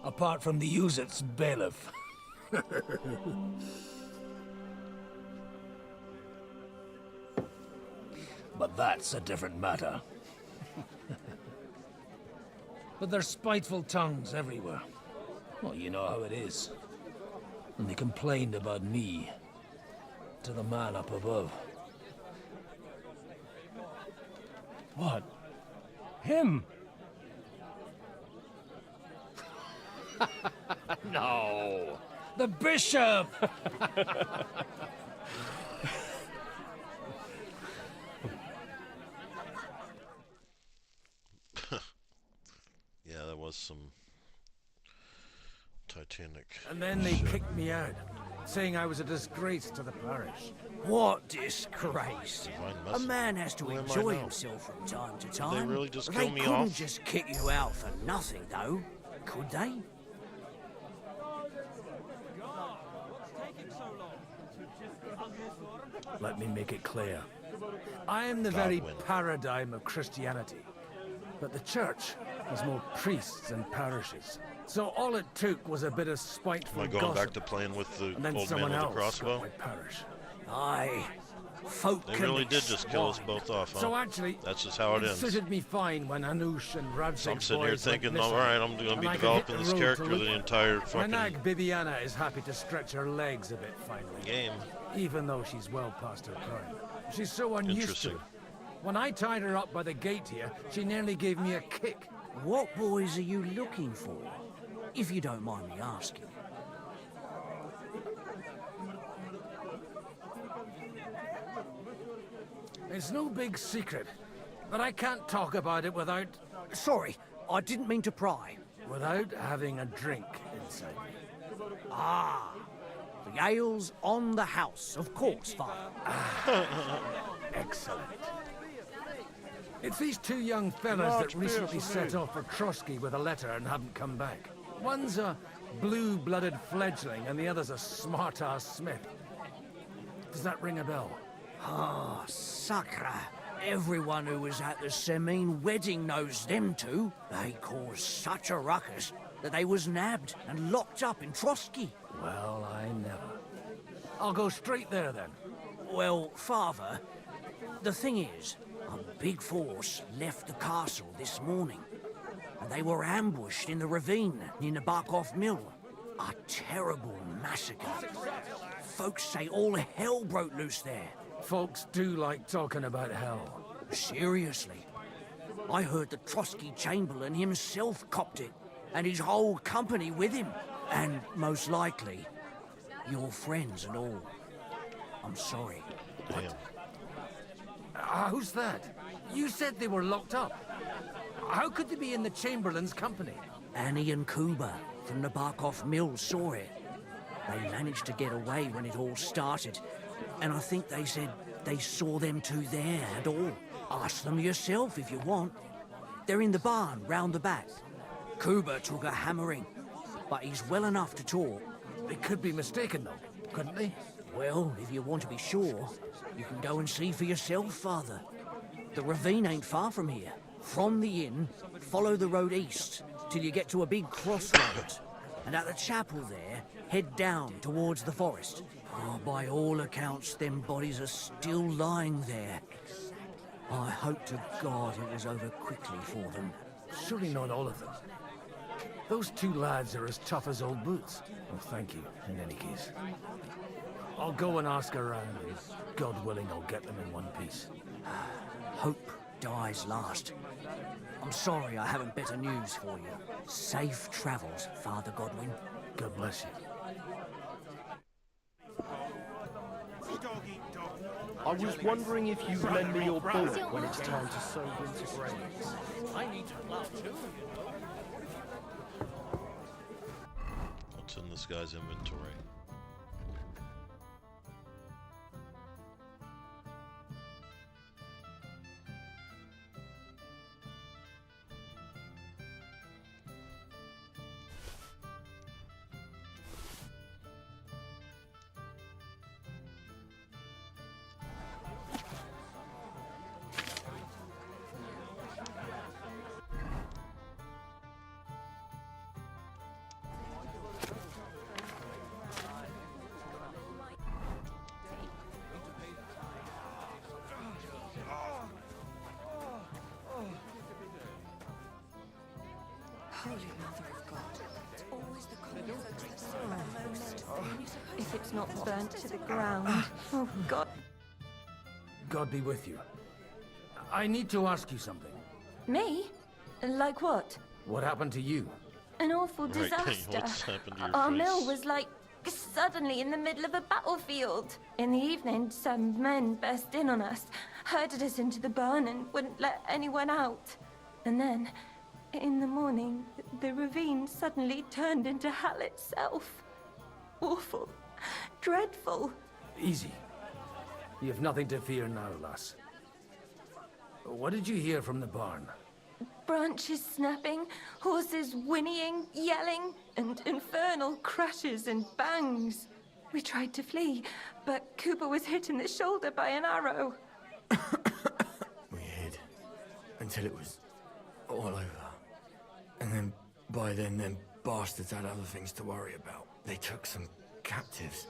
Apart from the Uzit's bailiff. But that's a different matter. But there's spiteful tongues everywhere. Well, you know how it is. And they complained about me to the man up above. What? Him? No! The bishop! Yeah, that was some Titanic. And then they shit. kicked me out, saying I was a disgrace to the parish. What disgrace? Divine A message. man has to Who am I enjoy now? himself from time to Did time. they really just They kill me couldn't off? just kick you out for nothing, though, could they? Let me make it clear. I am the very Godwin. paradigm of Christianity. But the church has more priests and parishes. So all it took was a bit of spiteful Am I going gossip, back to playing with the and then old man someone with the else crossbow? got my parish. Aye. Folk They can really be did just kill us swine. both off, huh? So actually, That's just how it ends. suited me fine when Anush and Radzig's So I'm sitting here boys went thinking, missing, all right, I'm going to and be I could hit developing the this road to character look- the entire My fucking nag Bibiana is happy to stretch her legs a bit finally. game. Even though she's well past her prime. She's so unused to Interesting. it. When I tied her up by the gate here, she nearly gave me a kick. What boys are you looking for? If you don't mind me asking. It's no big secret, but I can't talk about it without... Sorry, I didn't mean to pry. Without having a drink inside me. Ah, the ale's on the house, of course, Father. Excellent. It's these two young fellas that recently set off for Trotsky with a letter and haven't come back. One's a blue-blooded fledgling and the other's a smart-ass smith. Does that ring a bell? Ah, Sakra. Everyone who was at the Semine wedding knows them two. They caused such a ruckus that they was nabbed and locked up in Trotsky. Well, I never. I'll go straight there then. Well, Father, the thing is, a big force left the castle this morning, and they were ambushed in the ravine near the Barkov Mill. A terrible massacre. Folks say all hell broke loose there. Folks do like talking about hell. Seriously. I heard the Trotsky Chamberlain himself copped it, and his whole company with him. And most likely, your friends and all. I'm sorry. Damn. Who's that? You said they were locked up. How could they be in the Chamberlain's company? Annie and Kuba from the Barkov Mill saw it. They managed to get away when it all started, and I think they said they saw them two there and all. Ask them yourself if you want. They're in the barn round the back. Kuba took a hammering, but he's well enough to talk. They could be mistaken, though, couldn't they? Well, if you want to be sure, you can go and see for yourself, Father. The ravine ain't far from here. From the inn, follow the road east till you get to a big crossroads. And at the chapel there, head down towards the forest. Oh, by all accounts, them bodies are still lying there. I hope to God it was over quickly for them. Surely not all of them. Those two lads are as tough as old boots. Well, thank you, in any case. I'll go and ask around, and God willing, I'll get them in one piece. Hope dies last. I'm sorry I haven't better news for you. Safe travels, Father Godwin. God bless you. I was wondering if you'd lend me your bullet when it's time to sow winter grains. I need to plow too, you know. What's in this guy's inventory? Holy Mother of God. It's always the common folks that suffer most. If it's not burnt to the ground. Oh, God. God be with you. I need to ask you something. Me? Like what? What happened to you? An awful Right, disaster. what's happened to your Our face? mill was like suddenly in the middle of a battlefield. In the evening, some men burst in on us, herded us into the barn and wouldn't let anyone out. And then, in the morning, the ravine suddenly turned into hell itself. Awful. Dreadful. Easy. You have nothing to fear now, lass. What did you hear from the barn? Branches snapping, horses whinnying, yelling, and infernal crashes and bangs. We tried to flee, but Cooper was hit in the shoulder by an arrow. We hid until it was all over. And then, by then, them bastards had other things to worry about. They took some captives.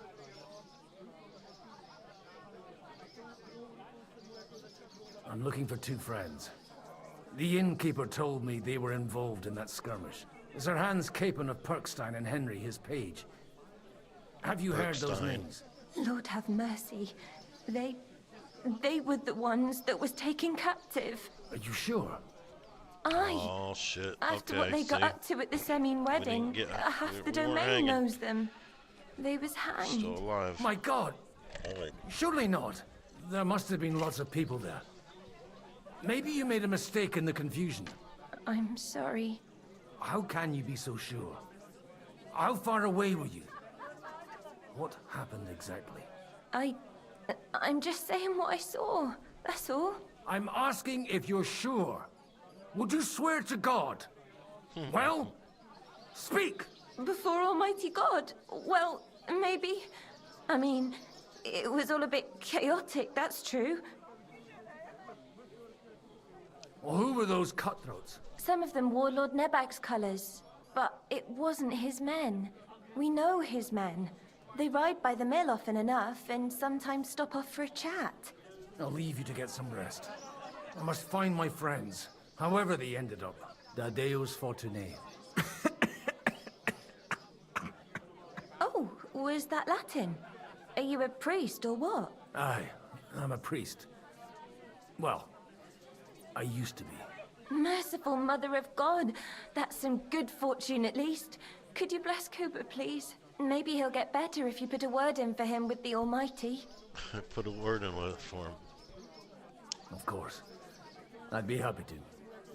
I'm looking for two friends. The innkeeper told me they were involved in that skirmish. Sir Hans Capon of Perkstein and Henry, his page. Have you heard those names? Lord have mercy. They were the ones that was taken captive. Are you sure? Aye. Oh shit. After okay, what they got see? up to at the Semine wedding, get- half we the weren't domain hanging. knows them. They was hanged. Still alive. My God! Alright. Surely not. There must have been lots of people there. Maybe you made a mistake in the confusion. I'm sorry. How can you be so sure? How far away were you? What happened exactly? I'm just saying what I saw. That's all. I'm asking if you're sure. Would you swear to God? Well, speak! Before Almighty God? Well, maybe. I mean, it was all a bit chaotic, that's true. Well, who were those cutthroats? Some of them wore Lord Nebag's colours, but it wasn't his men. We know his men. They ride by the mill often enough and sometimes stop off for a chat. I'll leave you to get some rest. I must find my friends, however they ended up. Da Deus Fortunae. Oh, was that Latin? Are you a priest or what? Aye, I'm a priest. Well, I used to be. Merciful Mother of God. That's some good fortune at least. Could you bless Cooper, please? Maybe he'll get better if you put a word in for him with the Almighty. Put a word in with it for him. Of course. I'd be happy to.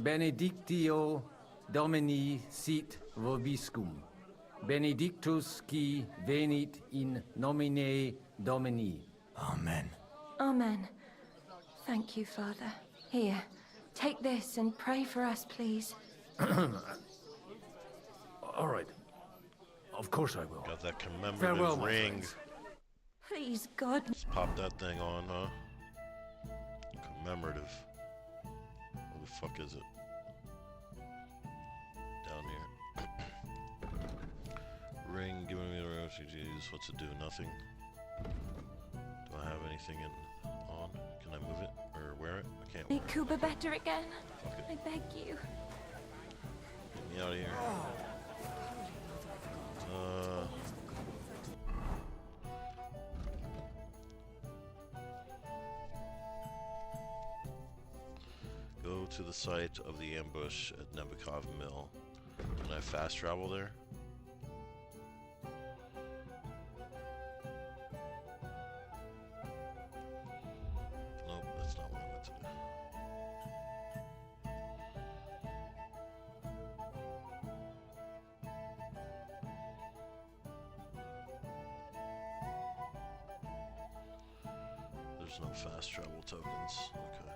Benedictio Domini sit vobiscum. Benedictus qui venit in nomine Domini. Amen. Amen. Thank you, Father. Here, take this and pray for us, please. All right. Of course I will. Got that commemorative Farewell, my ring. friends. Please, God. Let's pop that thing on, huh? Commemorative. Where the fuck is it? Down here. Ring, giving me the refugees. What's it do? Nothing. Do I have anything on? Can I move it or wear it? I can't. Make Cooper better again. I beg you. Get me out of here. to the site of the ambush at Nebukov Mill. Can I fast travel there? Nope, that's not what I meant to do. There's no fast travel tokens. Okay.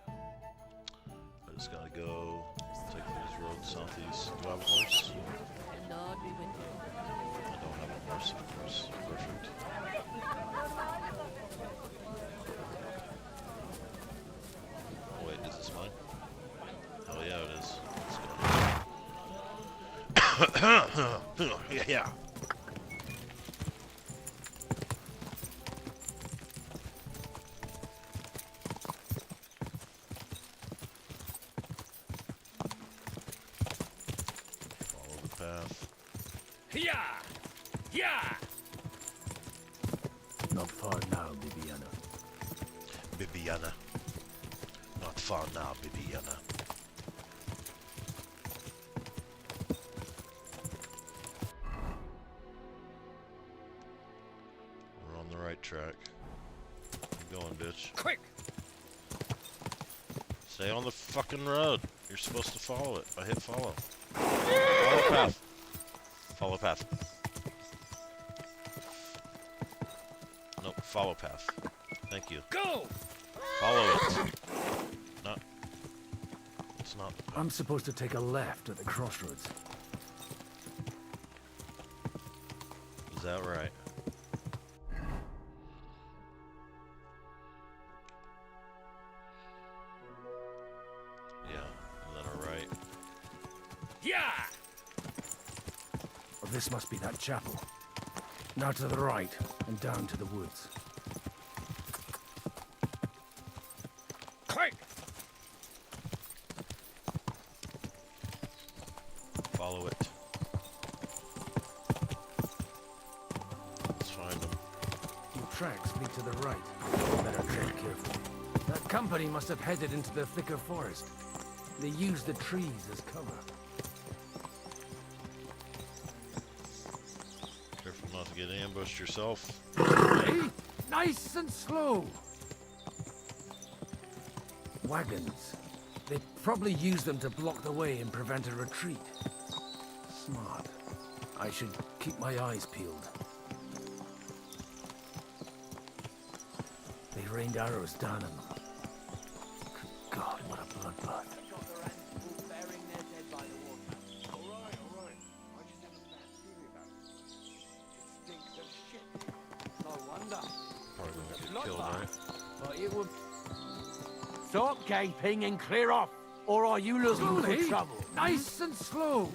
I just gotta go take these roads southeast. Do I have a horse? The Lord be with you. I don't have a horse, of course. Perfect. Oh, wait, is this mine? Hell yeah, it is. Let's go. Yeah. Not far now, Bibiana. Bibiana. Not far now, Bibiana. We're on the right track. Keep going, bitch. Quick! Stay on the fucking road. You're supposed to follow it. I hit follow. Follow path. Follow path. Nope, follow path. Thank you. Go! Follow it. Not. It's not. I'm supposed to take a left at the crossroads. Is that right? Yeah, and then a right. Yeah! Well, this must be that chapel. Now to the right, and down to the woods. Quick! Follow it. Let's find them. Your tracks lead to the right. Better tread carefully. That company must have headed into the thicker forest. They used the trees as cover. Careful not to get ambushed yourself. Hey, nice and slow. Wagons. They probably used them to block the way and prevent a retreat. Smart. I should keep my eyes peeled. They rained arrows down on them. Good God, what a bloodbath. Probably gonna get killed, right? But it would... Stop gaping and clear off, or are you looking Slowly. for trouble? Nice and slow.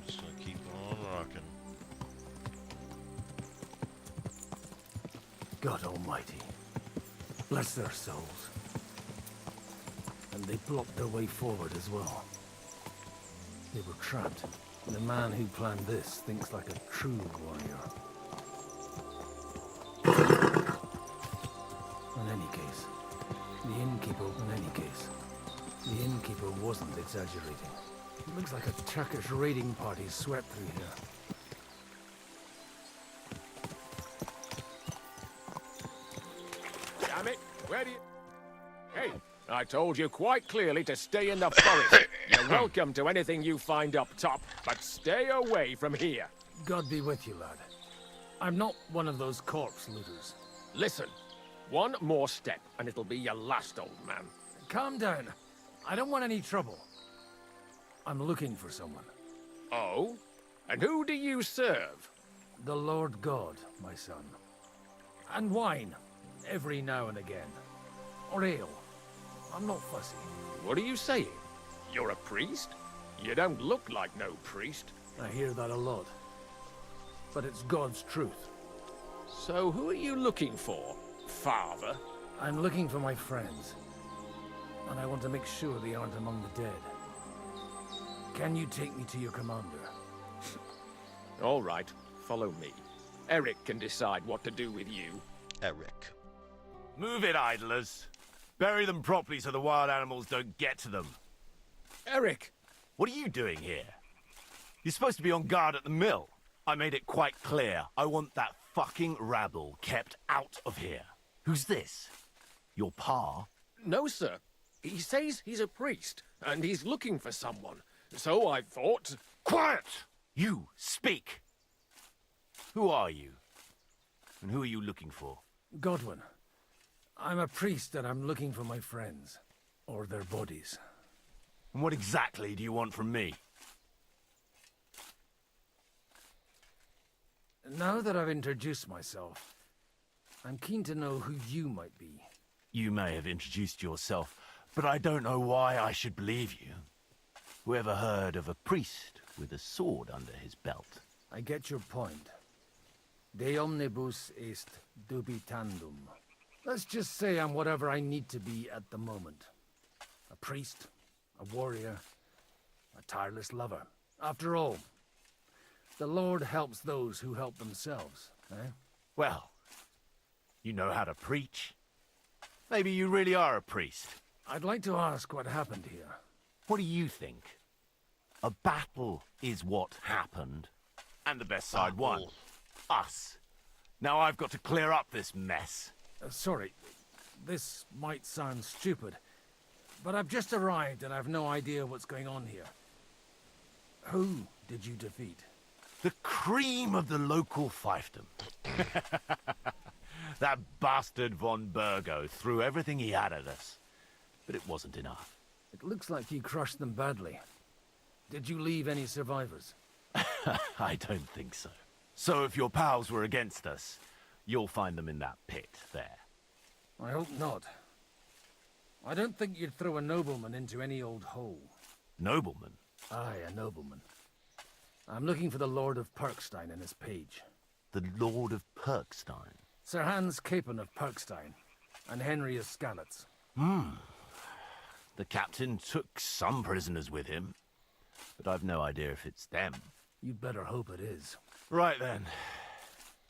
Just gonna keep on rocking. God Almighty, bless their souls. And they blocked their way forward as well. They were trapped. The man who planned this thinks like a true warrior. In any case, the innkeeper wasn't exaggerating. It looks like a Turkish raiding party swept through here. Damn it! Where do you... Hey, I told you quite clearly to stay in the forest. You're welcome to anything you find up top, but stay away from here. God be with you, lad. I'm not one of those corpse looters. Listen, one more step and it'll be your last, old man. Calm down. I don't want any trouble. I'm looking for someone. Oh? And who do you serve? The Lord God, my son. And wine, every now and again. Or ale. I'm not fussy. What are you saying? You're a priest? You don't look like no priest. I hear that a lot. But it's God's truth. So who are you looking for, Father? I'm looking for my friends. And I want to make sure they aren't among the dead. Can you take me to your commander? All right, follow me. Eric can decide what to do with you. Eric. Move it, idlers. Bury them properly so the wild animals don't get to them. Eric! What are you doing here? You're supposed to be on guard at the mill. I made it quite clear. I want that fucking rabble kept out of here. Who's this? Your pa? No, sir. He says he's a priest, and he's looking for someone. So I thought... Quiet! You, speak! Who are you? And who are you looking for? Godwin. I'm a priest and I'm looking for my friends. Or their bodies. And what exactly do you want from me? Now that I've introduced myself, I'm keen to know who you might be. You may have introduced yourself, but I don't know why I should believe you. Whoever heard of a priest with a sword under his belt? I get your point. De omnibus est dubitandum. Let's just say I'm whatever I need to be at the moment. A priest, a warrior, a tireless lover. After all, the Lord helps those who help themselves, eh? Well, you know how to preach. Maybe you really are a priest. I'd like to ask what happened here. What do you think? A battle is what happened. And the best side won. Us. Now I've got to clear up this mess. Sorry, this might sound stupid, but I've just arrived and I've no idea what's going on here. Who did you defeat? The cream of the local fiefdom. That bastard von Burgo threw everything he had at us, but it wasn't enough. It looks like you crushed them badly. Did you leave any survivors? I don't think so. So if your pals were against us, you'll find them in that pit there. I hope not. I don't think you'd throw a nobleman into any old hole. Nobleman? Aye, a nobleman. I'm looking for the Lord of Perkstein and his page. The Lord of Perkstein? Sir Hans Capon of Perkstein, and Henry of Skalitz. The captain took some prisoners with him, but I've no idea if it's them. You'd better hope it is. Right then.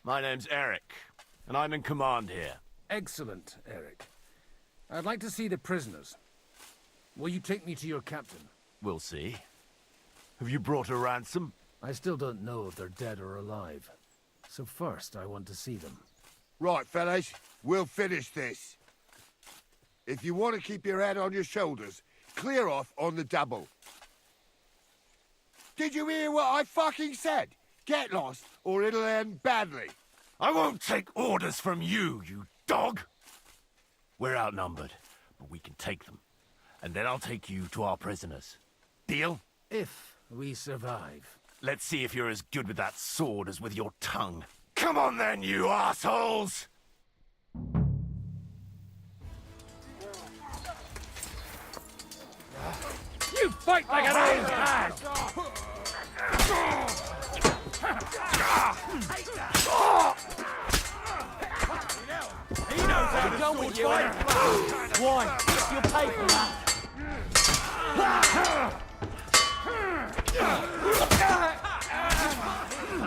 My name's Eric, and I'm in command here. Excellent, Eric. I'd like to see the prisoners. Will you take me to your captain? We'll see. Have you brought a ransom? I still don't know if they're dead or alive. So first, I want to see them. Right, fellas, we'll finish this. If you want to keep your head on your shoulders, clear off on the double. Did you hear what I fucking said? Get lost, or it'll end badly. I won't take orders from you, you dog! We're outnumbered, but we can take them. And then I'll take you to our prisoners. Deal? If we survive. Let's see if you're as good with that sword as with your tongue. Come on then, you assholes! You fight like an old hag! He knows how to done with you, eh? Why? You'll pay for that.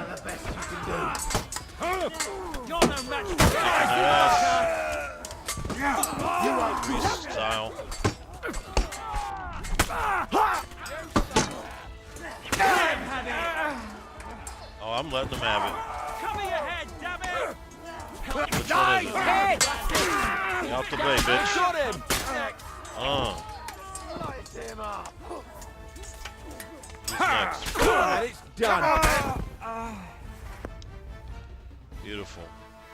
The best you can do. You're no match for You are style. Oh, I'm letting them have it. Cover your head, damn it! Which one is it? Get out the way, bitch. Got him! Who's next? And it's done. Beautiful.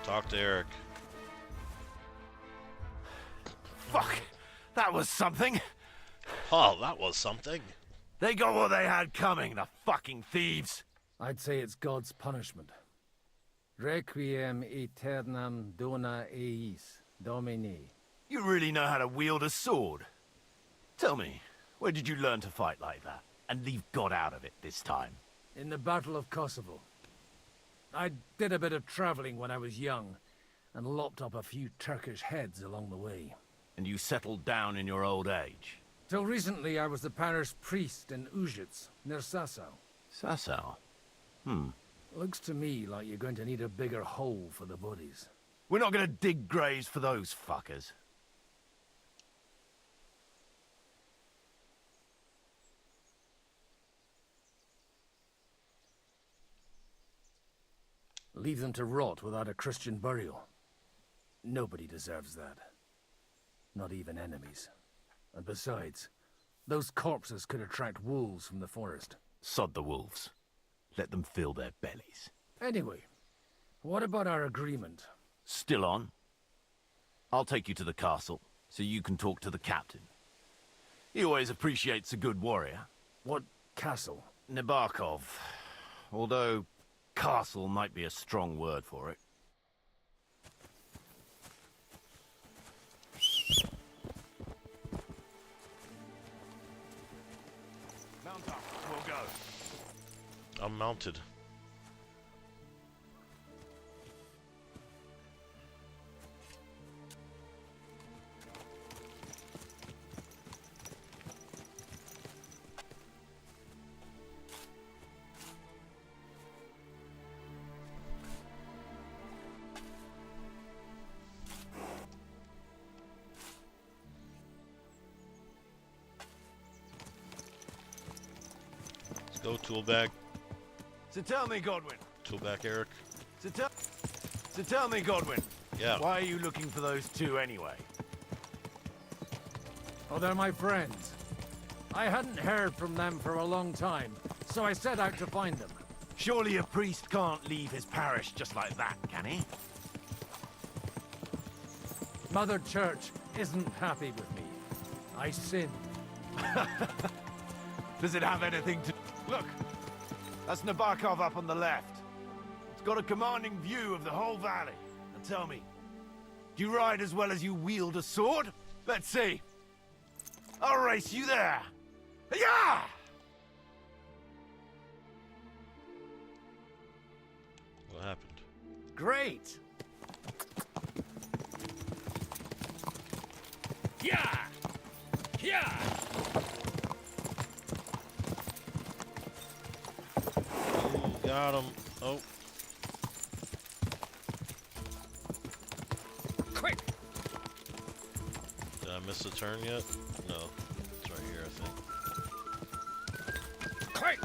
Talk to Eric. Fuck! That was something! Oh, that was something. They got what they had coming, the fucking thieves! I'd say it's God's punishment. Requiem aeternam dona eis, Domini. You really know how to wield a sword. Tell me, where did you learn to fight like that? And leave God out of it this time? In the Battle of Kosovo. I did a bit of traveling when I was young, and lopped up a few Turkish heads along the way. And you settled down in your old age? Till recently, I was the parish priest in Ujits, near Sasau. Sasau? Looks to me like you're going to need a bigger hole for the bodies. We're not gonna dig graves for those fuckers. Leave them to rot without a Christian burial. Nobody deserves that. Not even enemies. And besides, those corpses could attract wolves from the forest. Sod the wolves. Let them fill their bellies. Anyway, what about our agreement? Still on? I'll take you to the castle, so you can talk to the captain. He always appreciates a good warrior. What castle? Nabokov. Although, castle might be a strong word for it. Mount up, we'll go. I'm mounted. Let's go, toolbag. So tell me, Godwin. Toolback, Eric. So tell me, Godwin. Yeah. Why are you looking for those two anyway? Oh, they're my friends. I hadn't heard from them for a long time, so I set out to find them. Surely a priest can't leave his parish just like that, can he? Mother Church isn't happy with me. I sinned. Does it have anything to... Look! That's Nabokov up on the left. It's got a commanding view of the whole valley. Now tell me, do you ride as well as you wield a sword? Let's see. I'll race you there. Yeah! What happened? Great! Yeah! Yeah! Ooh, got him. Oh. Quick! Did I miss a turn yet? No. It's right here, I think. Quick!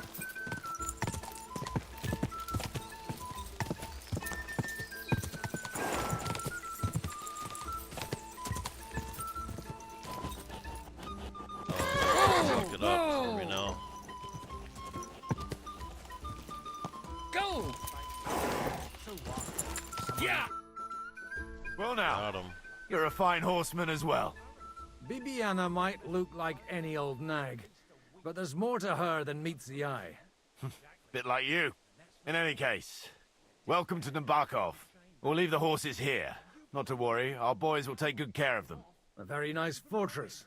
Fuck it up for me now. Go! Yeah! Well now, Got him. you're a fine horseman as well. Bibiana might look like any old nag, but there's more to her than meets the eye. Bit like you. In any case, welcome to Nabokov. We'll leave the horses here. Not to worry, our boys will take good care of them. A very nice fortress.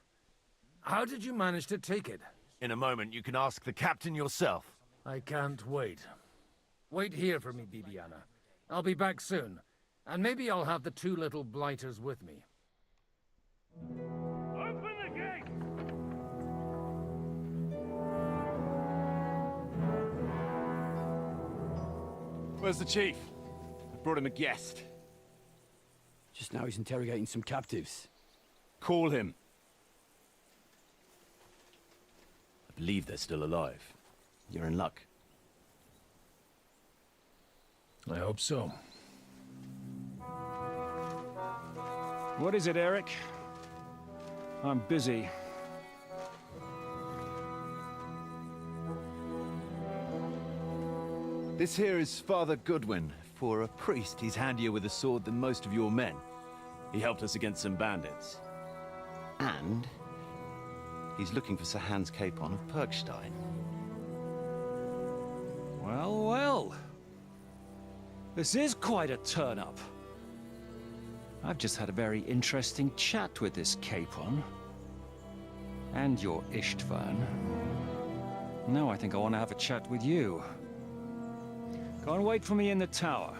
How did you manage to take it? In a moment, you can ask the captain yourself. I can't wait. Wait here for me, Bibiana. I'll be back soon, and maybe I'll have the two little blighters with me. Open the gate! Where's the chief? I brought him a guest. Just now he's interrogating some captives. Call him. I believe they're still alive. You're in luck. I hope so. What is it, Eric? I'm busy. This here is Father Goodwin. For a priest, he's handier with a sword than most of your men. He helped us against some bandits. And he's looking for Sir Hans Capon of Perkstein. Well, well. This is quite a turn-up. I've just had a very interesting chat with this Capon. And your Istvan. Now I think I want to have a chat with you. Go and wait for me in the tower.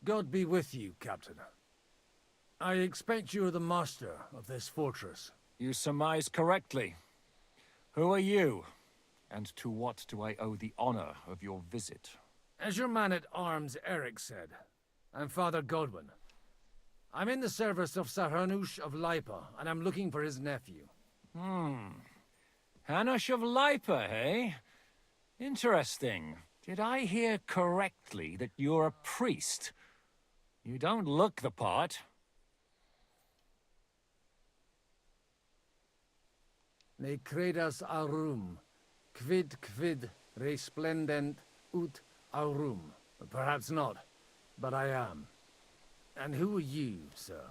God be with you, Captain. I expect you're the master of this fortress. You surmise correctly. Who are you? And to what do I owe the honor of your visit? As your man-at-arms Eric said, I'm Father Godwin. I'm in the service of Sir Hanush of Lipa, and I'm looking for his nephew. Hanush of Lipa, eh? Interesting. Did I hear correctly that you're a priest? You don't look the part. Ne credas aurum, quid resplendent ut aurum. Perhaps not, but I am. And who are you, sir?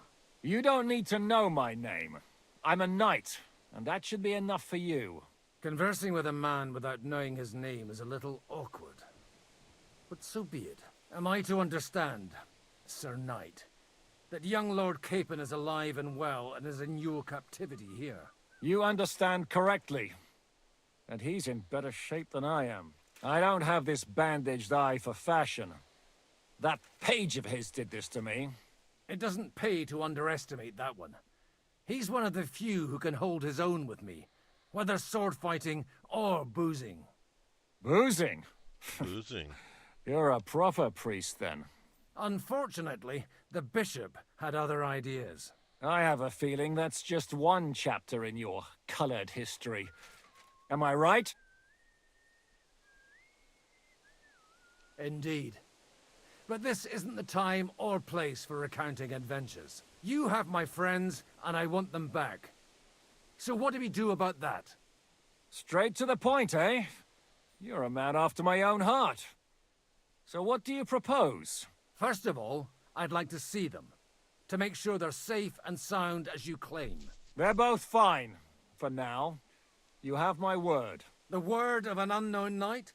You don't need to know my name. I'm a knight, and that should be enough for you. Conversing with a man without knowing his name is a little awkward. But so be it. Am I to understand, Sir Knight, that young Lord Capon is alive and well and is in your captivity here? You understand correctly. And he's in better shape than I am. I don't have this bandaged eye for fashion. That page of his did this to me. It doesn't pay to underestimate that one. He's one of the few who can hold his own with me, whether sword fighting or boozing. Boozing? Boozing. You're a proper priest, then. Unfortunately, the bishop had other ideas. I have a feeling that's just one chapter in your colored history. Am I right? Indeed. But this isn't the time or place for recounting adventures. You have my friends, and I want them back. So what do we do about that? Straight to the point, eh? You're a man after my own heart. So what do you propose? First of all, I'd like to see them, to make sure they're safe and sound as you claim. They're both fine, for now. You have my word. The word of an unknown knight?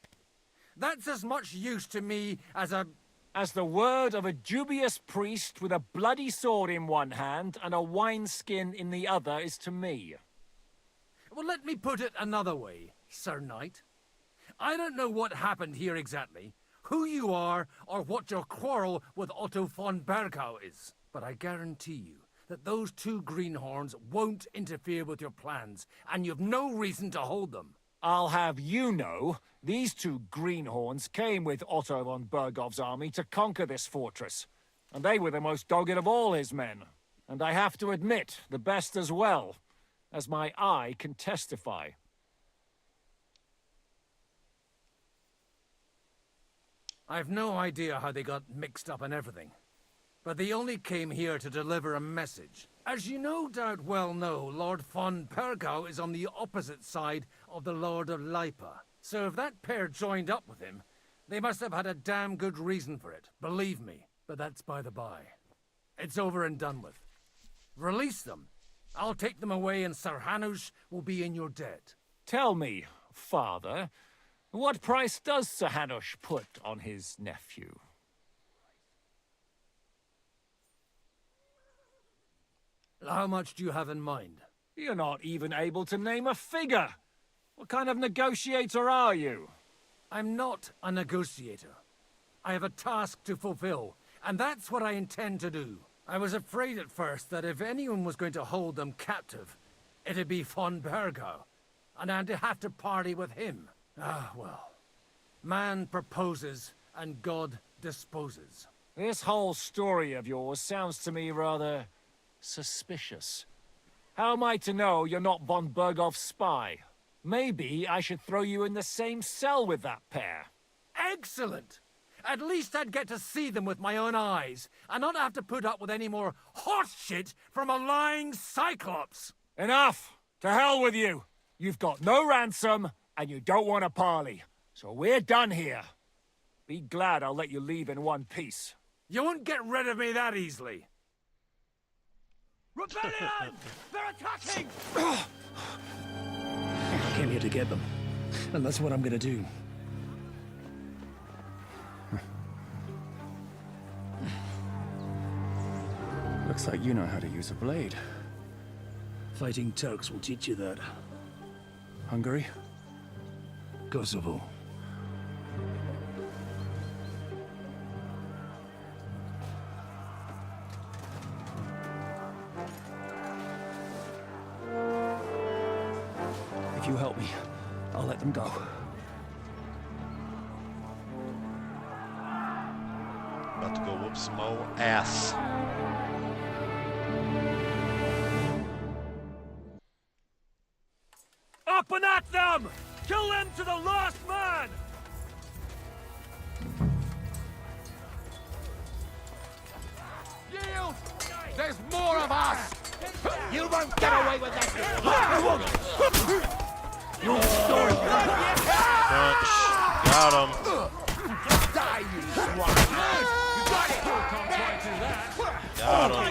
That's as much use to me as the word of a dubious priest with a bloody sword in one hand and a wineskin in the other is to me. Well, let me put it another way, Sir Knight. I don't know what happened here exactly, who you are, or what your quarrel with Otto von Bergau is. But I guarantee you that those two greenhorns won't interfere with your plans, and you've no reason to hold them. I'll have you know, these two greenhorns came with Otto von Bergov's army to conquer this fortress. And they were the most dogged of all his men. And I have to admit, the best as well, as my eye can testify. I've no idea how they got mixed up in everything. But they only came here to deliver a message. As you no doubt well know, Lord von Bergau is on the opposite side of the Lord of Lipa. So if that pair joined up with him, they must have had a damn good reason for it, believe me. But that's by the by. It's over and done with. Release them. I'll take them away and Sir Hanush will be in your debt. Tell me, Father, what price does Sir Hanush put on his nephew? How much do you have in mind? You're not even able to name a figure. What kind of negotiator are you? I'm not a negotiator. I have a task to fulfill, and that's what I intend to do. I was afraid at first that if anyone was going to hold them captive, it'd be von Bergau, and I'd have to party with him. Ah, well. Man proposes, and God disposes. This whole story of yours sounds to me rather suspicious. How am I to know you're not von Bergov's spy? Maybe I should throw you in the same cell with that pair. Excellent! At least I'd get to see them with my own eyes, and not have to put up with any more horse shit from a lying cyclops! Enough! To hell with you! You've got no ransom, and you don't want a parley. So we're done here. Be glad I'll let you leave in one piece. You won't get rid of me that easily. Rebellion! They're attacking! I came here to get them, and that's what I'm gonna do. Looks like you know how to use a blade. Fighting Turks will teach you that. Hungary? Kosovo. If you help me, I'll let them go. About to go whoop some more ass. Up and at them! Kill them to the last man! Yield! There's more of us! You won't get away with that! Your story! Punch. Got him. Die, you swine! You got it! Can't quite do that. Got him.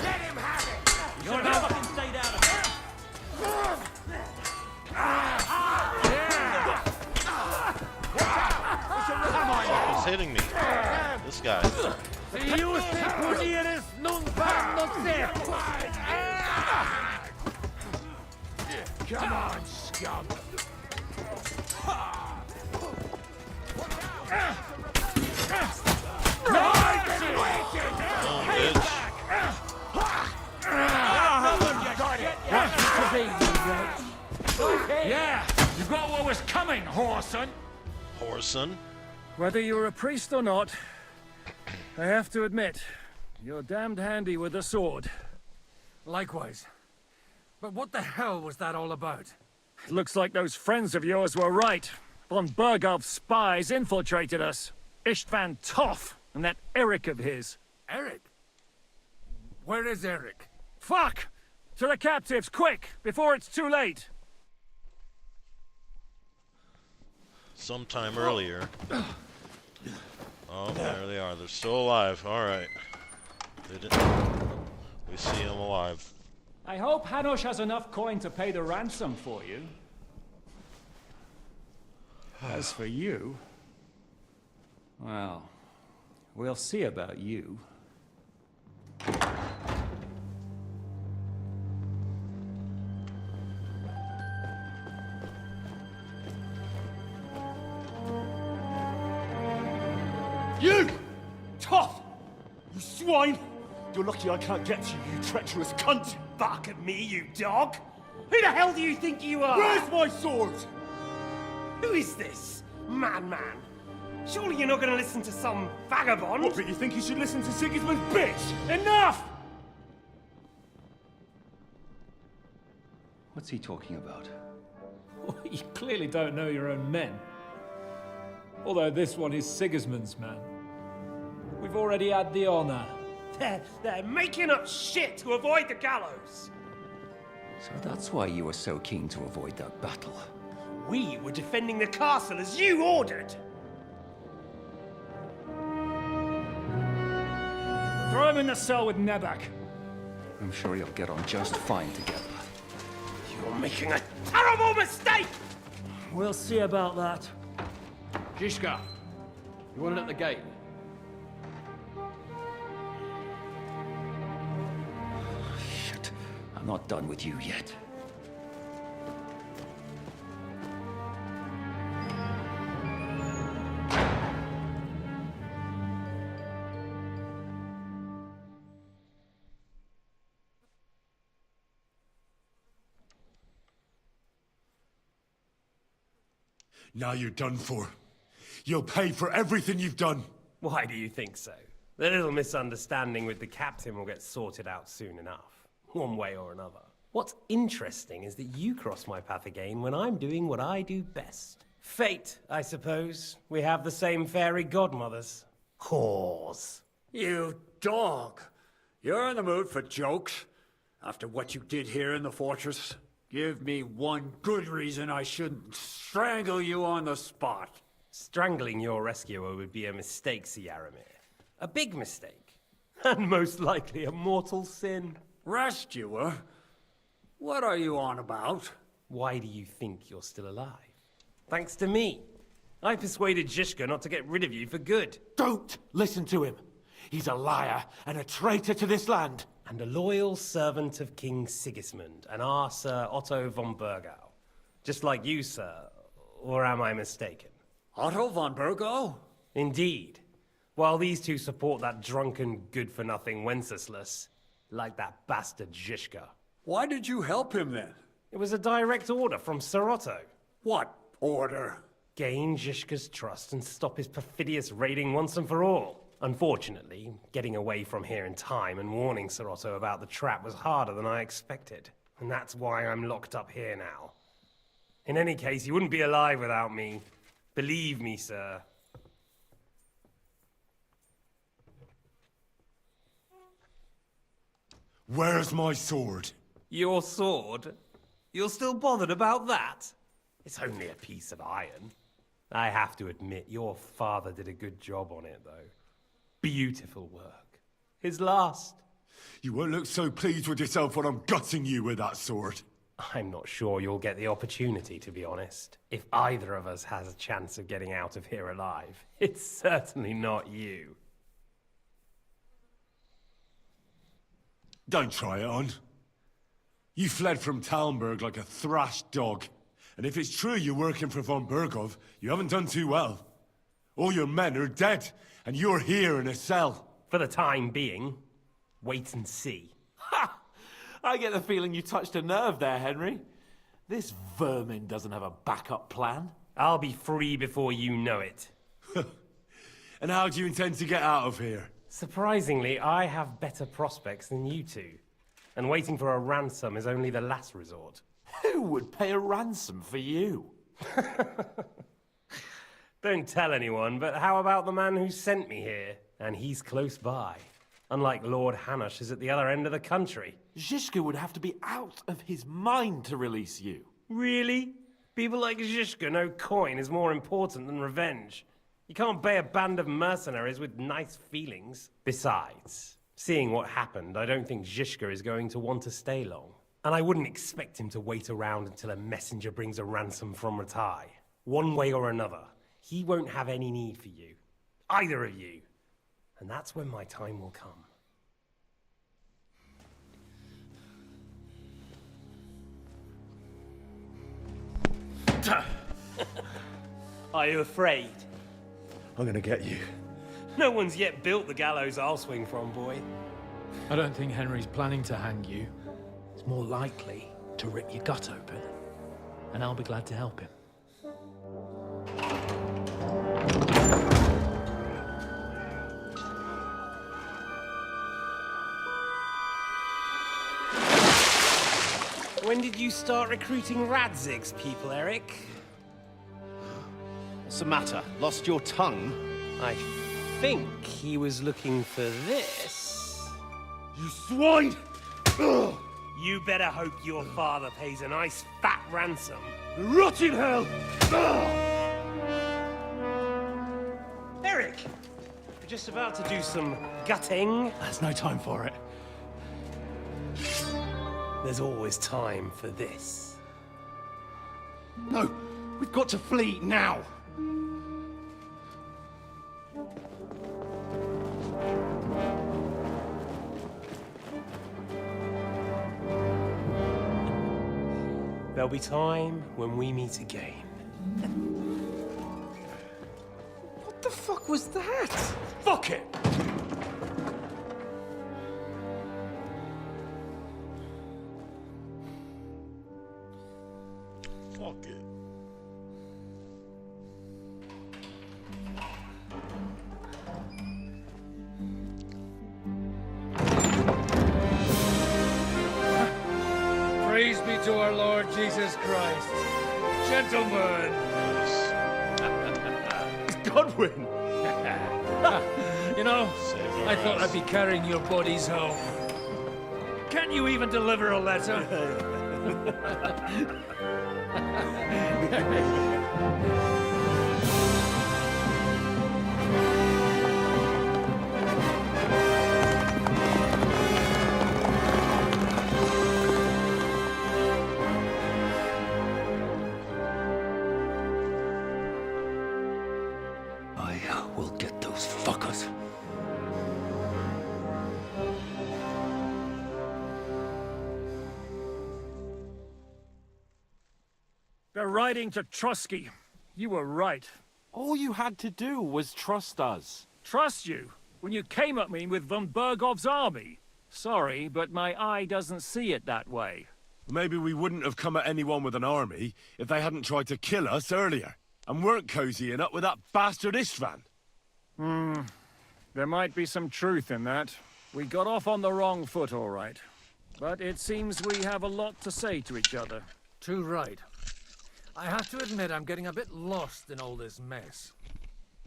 Let him have it! You're not fucking stayed out of it. He's hitting me. This guy. Come on, scum! Yeah, you got what was coming, Whoreson. Whoreson? Whether you're a priest or not, I have to admit, you're damned handy with a sword. Likewise. But what the hell was that all about? It looks like those friends of yours were right. Von Berghoff's spies infiltrated us. Istvan Toth and that Eric of his. Eric? Where is Eric? Fuck! To the captives, quick, before it's too late! Sometime earlier. Oh, there they are. They're still alive. Alright. We see them alive. I hope Hanush has enough coin to pay the ransom for you. As for you... well, we'll see about you. You! Tough! You swine! You're lucky I can't get to you, you treacherous cunt! Bark at me, you dog! Who the hell do you think you are? Where's my sword? Who is this? Madman! Surely you're not gonna listen to some vagabond? What, but you think you should listen to Sigismund's bitch? Enough! What's he talking about? You clearly don't know your own men. Although this one is Sigismund's man. We've already had the honor. They're making up shit to avoid the gallows! So that's why you were so keen to avoid that battle. We were defending the castle as you ordered! Throw him in the cell with Nebak. I'm sure you'll get on just fine together. You're making a terrible mistake! We'll see about that. Zizka, you want it at the gate? Shit. I'm not done with you yet. Now you're done for. You'll pay for everything you've done. Why do you think so? The little misunderstanding with the captain will get sorted out soon enough, one way or another. What's interesting is that you cross my path again when I'm doing what I do best. Fate, I suppose. We have the same fairy godmothers. Whores. You dog! You're in the mood for jokes? After what you did here in the fortress? Give me one good reason I shouldn't strangle you on the spot. Strangling your rescuer would be a mistake, Sir Yaramir. A big mistake. And most likely a mortal sin. Rescuer? What are you on about? Why do you think you're still alive? Thanks to me. I persuaded Zizka not to get rid of you for good. Don't listen to him. He's a liar and a traitor to this land. And a loyal servant of King Sigismund and our Sir Otto von Bergau. Just like you, sir. Or am I mistaken? Otto von Bergau? Indeed. while these two support that drunken, good-for-nothing Wenceslas, like that bastard Zhishka. Why did you help him then? It was a direct order from Sir Otto. What order? Gain Zhishka's trust and stop his perfidious raiding once and for all. Unfortunately, getting away from here in time and warning Sir Otto about the trap was harder than I expected. And that's why I'm locked up here now. In any case, you wouldn't be alive without me. Believe me, sir. Where's my sword? Your sword? You're still bothered about that? It's only a piece of iron. I have to admit, your father did a good job on it, though. Beautiful work. His last. You won't look so pleased with yourself when I'm gutting you with that sword. I'm not sure you'll get the opportunity, to be honest. If either of us has a chance of getting out of here alive, it's certainly not you. Don't try it on. You fled from Talmberg like a thrashed dog. And if it's true you're working for von Bergov, you haven't done too well. All your men are dead, and you're here in a cell. For the time being, wait and see. Ha! I get the feeling you touched a nerve there, Henry. This vermin doesn't have a backup plan. I'll be free before you know it. And how do you intend to get out of here? Surprisingly, I have better prospects than you two. And waiting for a ransom is only the last resort. Who would pay a ransom for you? Don't tell anyone, but how about the man who sent me here? And he's close by. Unlike Lord Hanush is at the other end of the country. Zhishka would have to be out of his mind to release you. Really? People like Zhishka know coin is more important than revenge. You can't pay a band of mercenaries with nice feelings. Besides, seeing what happened, I don't think Zhishka is going to want to stay long. And I wouldn't expect him to wait around until a messenger brings a ransom from Ratai. One way or another, he won't have any need for you. Either of you. And that's when my time will come. Are you afraid? I'm gonna get you. No one's yet built the gallows I'll swing from, boy. I don't think Henry's planning to hang you. It's more likely to rip your gut open. And I'll be glad to help him. When did you start recruiting Radzig's people, Eric? What's the matter? Lost your tongue? I think he was looking for this. You swine! Ugh. You better hope your father pays a nice fat ransom. Rot in hell! Eric! We're just about to do some gutting. There's no time for it. There's always time for this. No, we've got to flee now. There'll be time when we meet again. What the fuck was that? Fuck it! Fuck it. Praise be to our Lord Jesus Christ. Gentlemen! It's Godwin! You know, I thought I'd be carrying your bodies home. Can't you even deliver a letter? I will get those fuckers. They're riding to Trotsky. You were right. All you had to do was trust us. Trust you? When you came at me with von Bergov's army? Sorry, but my eye doesn't see it that way. Maybe we wouldn't have come at anyone with an army if they hadn't tried to kill us earlier, and weren't cozying up with that bastard Istvan. There might be some truth in that. We got off on the wrong foot, all right. But it seems we have a lot to say to each other. Too right. I have to admit I'm getting a bit lost in all this mess.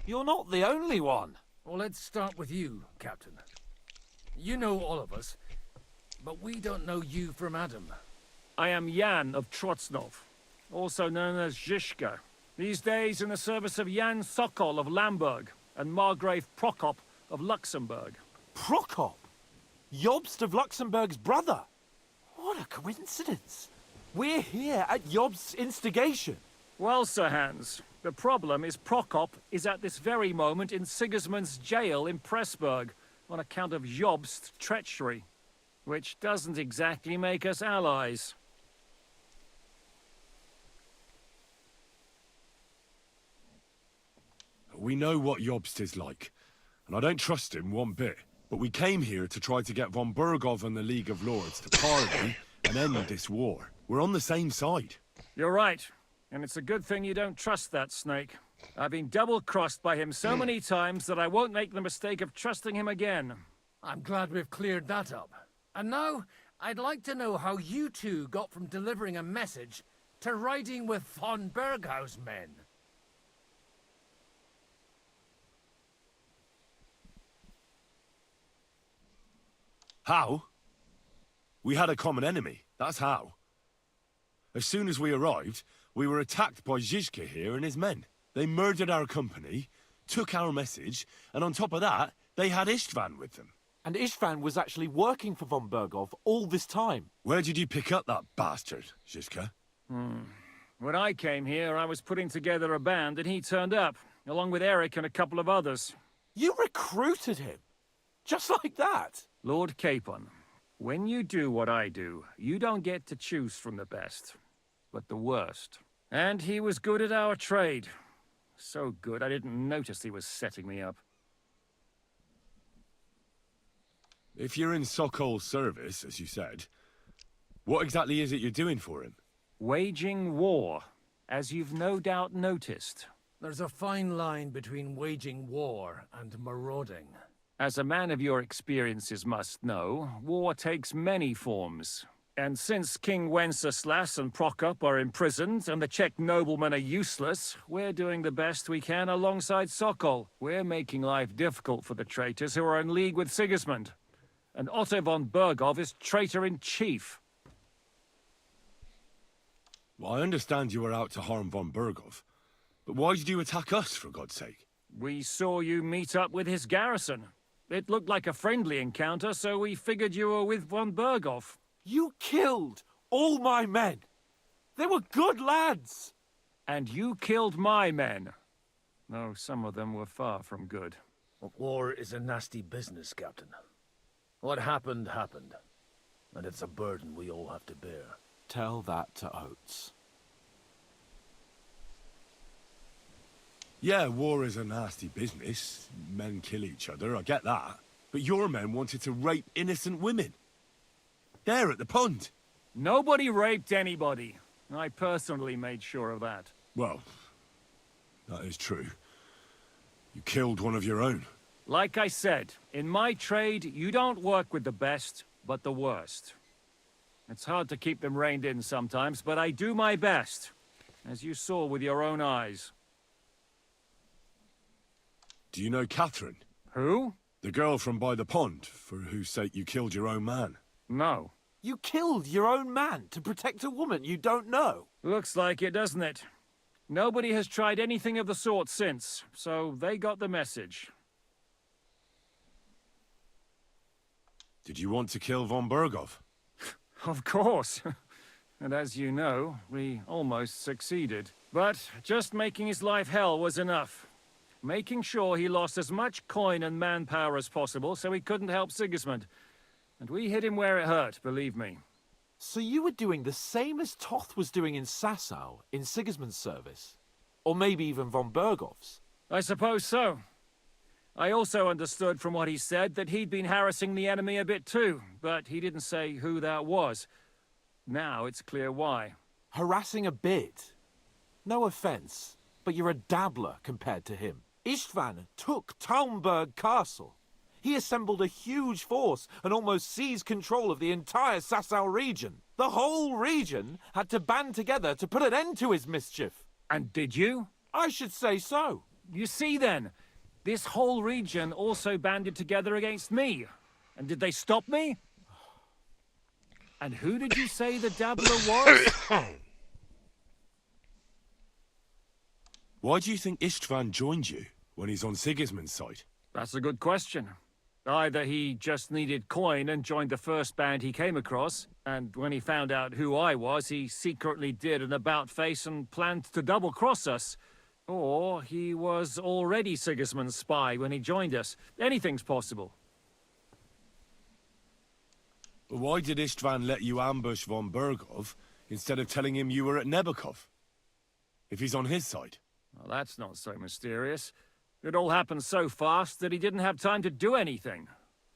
You're not the only one. Well, let's start with you, Captain. You know all of us, but we don't know you from Adam. I am Jan of Trotsnov, also known as Zizka. These days in the service of Jan Sokol of Lamberg and Margrave Prokop of Luxembourg. Prokop? Jobst of Luxembourg's brother? What a coincidence. We're here at Jobst's instigation. Well, Sir Hans, the problem is Prokop is at this very moment in Sigismund's jail in Pressburg on account of Jobst's treachery, which doesn't exactly make us allies. We know what Jobst is like, and I don't trust him one bit. But we came here to try to get von Bergov and the League of Lords to parley and end this war. We're on the same side. You're right, and it's a good thing you don't trust that snake. I've been double-crossed by him so many times that I won't make the mistake of trusting him again. I'm glad we've cleared that up. And now, I'd like to know how you two got from delivering a message to riding with von Berghaus men. How? We had a common enemy, that's how. As soon as we arrived, we were attacked by Zizka here and his men. They murdered our company, took our message, and on top of that, they had Istvan with them. And Istvan was actually working for von Bergov all this time. Where did you pick up that bastard, Zizka? When I came here, I was putting together a band and he turned up, along with Eric and a couple of others. You recruited him? Just like that? Lord Capon, when you do what I do, you don't get to choose from the best, but the worst. And he was good at our trade. So good I didn't notice he was setting me up. If you're in Sokol's service, as you said, what exactly is it you're doing for him? Waging war, as you've no doubt noticed. There's a fine line between waging war and marauding. As a man of your experiences must know, war takes many forms. And since King Wenceslas and Prokop are imprisoned and the Czech noblemen are useless, we're doing the best we can alongside Sokol. We're making life difficult for the traitors who are in league with Sigismund. And Otto von Bergov is traitor-in-chief. Well, I understand you were out to harm von Bergov, but why did you attack us, for God's sake? We saw you meet up with his garrison. It looked like a friendly encounter, so we figured you were with von Bergov. You killed all my men. They were good lads. And you killed my men. Though some of them were far from good. War is a nasty business, Captain. What happened, happened. And it's a burden we all have to bear. Tell that to Oates. Yeah, war is a nasty business. Men kill each other, I get that. But your men wanted to rape innocent women. There at the pond. Nobody raped anybody. I personally made sure of that. Well, that is true. You killed one of your own. Like I said, in my trade, you don't work with the best, but the worst. It's hard to keep them reined in sometimes, but I do my best, as you saw with your own eyes. Do you know Catherine? Who? The girl from by the pond, for whose sake you killed your own man. No. You killed your own man to protect a woman you don't know. Looks like it, doesn't it? Nobody has tried anything of the sort since, so they got the message. Did you want to kill von Bergov? Of course. And as you know, we almost succeeded. But just making his life hell was enough. Making sure he lost as much coin and manpower as possible so he couldn't help Sigismund. And we hit him where it hurt, believe me. So you were doing the same as Toth was doing in Sasau, in Sigismund's service? Or maybe even von Bergov's? I suppose so. I also understood from what he said that he'd been harassing the enemy a bit too, but he didn't say who that was. Now it's clear why. Harassing a bit? No offense, but you're a dabbler compared to him. Istvan took Talmberg Castle. He assembled a huge force and almost seized control of the entire Sasau region. The whole region had to band together to put an end to his mischief. And did you? I should say so. You see then, this whole region also banded together against me. And did they stop me? And who did you say the dabbler was? Why do you think Istvan joined you when he's on Sigismund's side? That's a good question. Either he just needed coin and joined the first band he came across, and when he found out who I was, he secretly did an about-face and planned to double-cross us. Or he was already Sigismund's spy when he joined us. Anything's possible. But why did Istvan let you ambush von Bergov instead of telling him you were at Nebukov? If he's on his side? Well, that's not so mysterious. It all happened so fast that he didn't have time to do anything.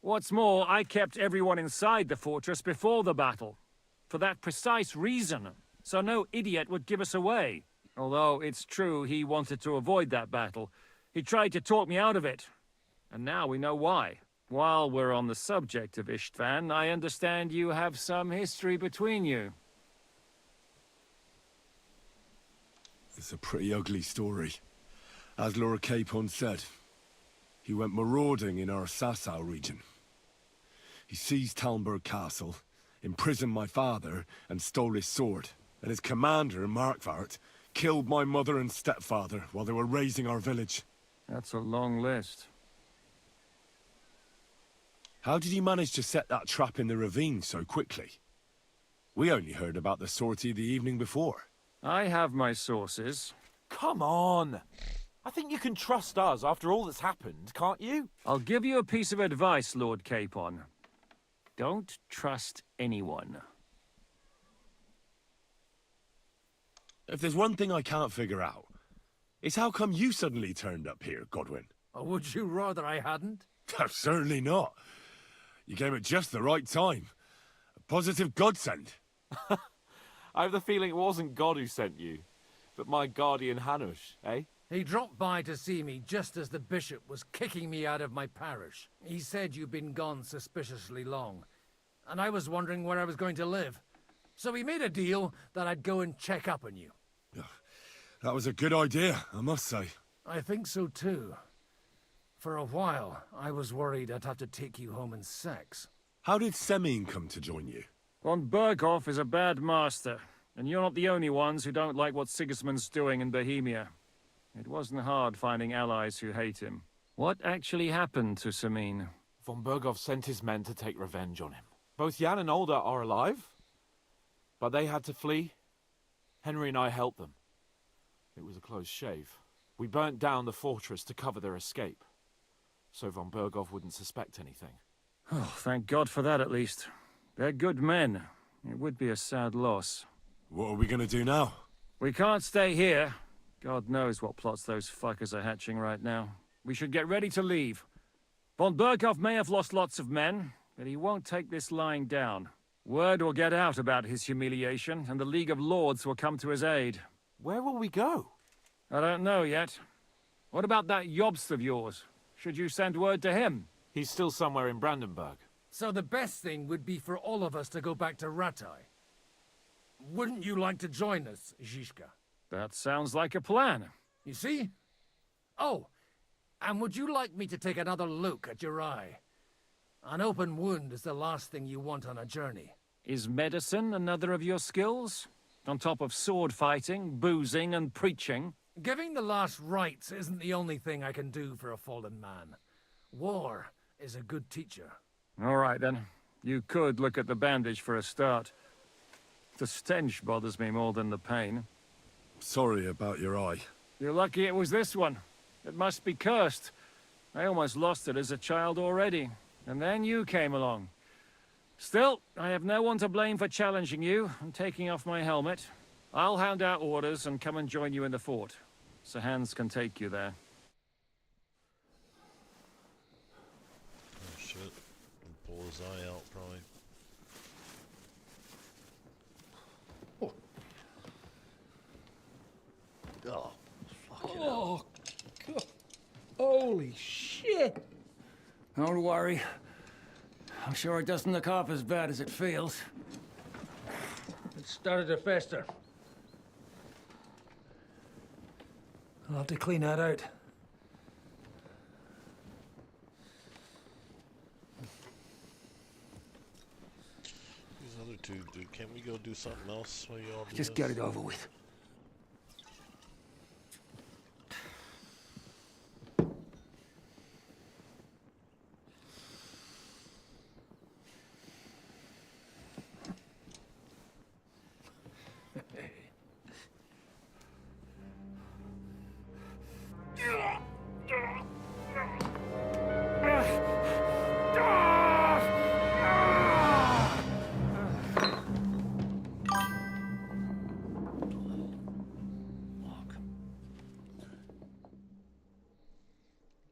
What's more, I kept everyone inside the fortress before the battle. For that precise reason. So no idiot would give us away. Although it's true he wanted to avoid that battle. He tried to talk me out of it. And now we know why. While we're on the subject of Istvan, I understand you have some history between you. It's a pretty ugly story. As Lord Capon said, he went marauding in our Sasau region. He seized Talmberg Castle, imprisoned my father, and stole his sword. And his commander, Markvart, killed my mother and stepfather while they were raising our village. That's a long list. How did you manage to set that trap in the ravine so quickly? We only heard about the sortie the evening before. I have my sources. Come on! I think you can trust us after all that's happened, can't you? I'll give you a piece of advice, Lord Capon. Don't trust anyone. If there's one thing I can't figure out, it's how come you suddenly turned up here, Godwin? Or would you rather I hadn't? Certainly not. You came at just the right time. A positive godsend. I have the feeling it wasn't God who sent you, but my guardian Hanush, eh? He dropped by to see me just as the bishop was kicking me out of my parish. He said you'd been gone suspiciously long, and I was wondering where I was going to live. So we made a deal that I'd go and check up on you. That was a good idea, I must say. I think so too. For a while, I was worried I'd have to take you home in sex. How did Semyon come to join you? Von Berghoff is a bad master, and you're not the only ones who don't like what Sigismund's doing in Bohemia. It wasn't hard finding allies who hate him. What actually happened to Semyon? Von Berghoff sent his men to take revenge on him. Both Jan and Olda are alive, but they had to flee. Henry and I helped them. It was a close shave. We burnt down the fortress to cover their escape, so von Berghoff wouldn't suspect anything. Oh, thank God for that at least. They're good men. It would be a sad loss. What are we gonna do now? We can't stay here. God knows what plots those fuckers are hatching right now. We should get ready to leave. Von Berghoff may have lost lots of men, but he won't take this lying down. Word will get out about his humiliation, and the League of Lords will come to his aid. Where will we go? I don't know yet. What about that Jobst of yours? Should you send word to him? He's still somewhere in Brandenburg. So the best thing would be for all of us to go back to Ratai. Wouldn't you like to join us, Zizka? That sounds like a plan. You see? Oh, and would you like me to take another look at your eye? An open wound is the last thing you want on a journey. Is medicine another of your skills? On top of sword fighting, boozing, and preaching? Giving the last rites isn't the only thing I can do for a fallen man. War is a good teacher. All right, then. You could look at the bandage for a start. The stench bothers me more than the pain. Sorry about your eye. You're lucky it was this one. It must be cursed. I almost lost it as a child already. And then you came along. Still, I have no one to blame for challenging you and taking off my helmet. I'll hand out orders and come and join you in the fort. Sir Hans can take you there. his eye out, probably. Oh, fucking Oh, God. Holy shit! Don't worry. I'm sure it doesn't look half as bad as it feels. It started to fester. I'll have to clean that out. These other two, dude, can't we go do something else while you all do Just this? get it over with.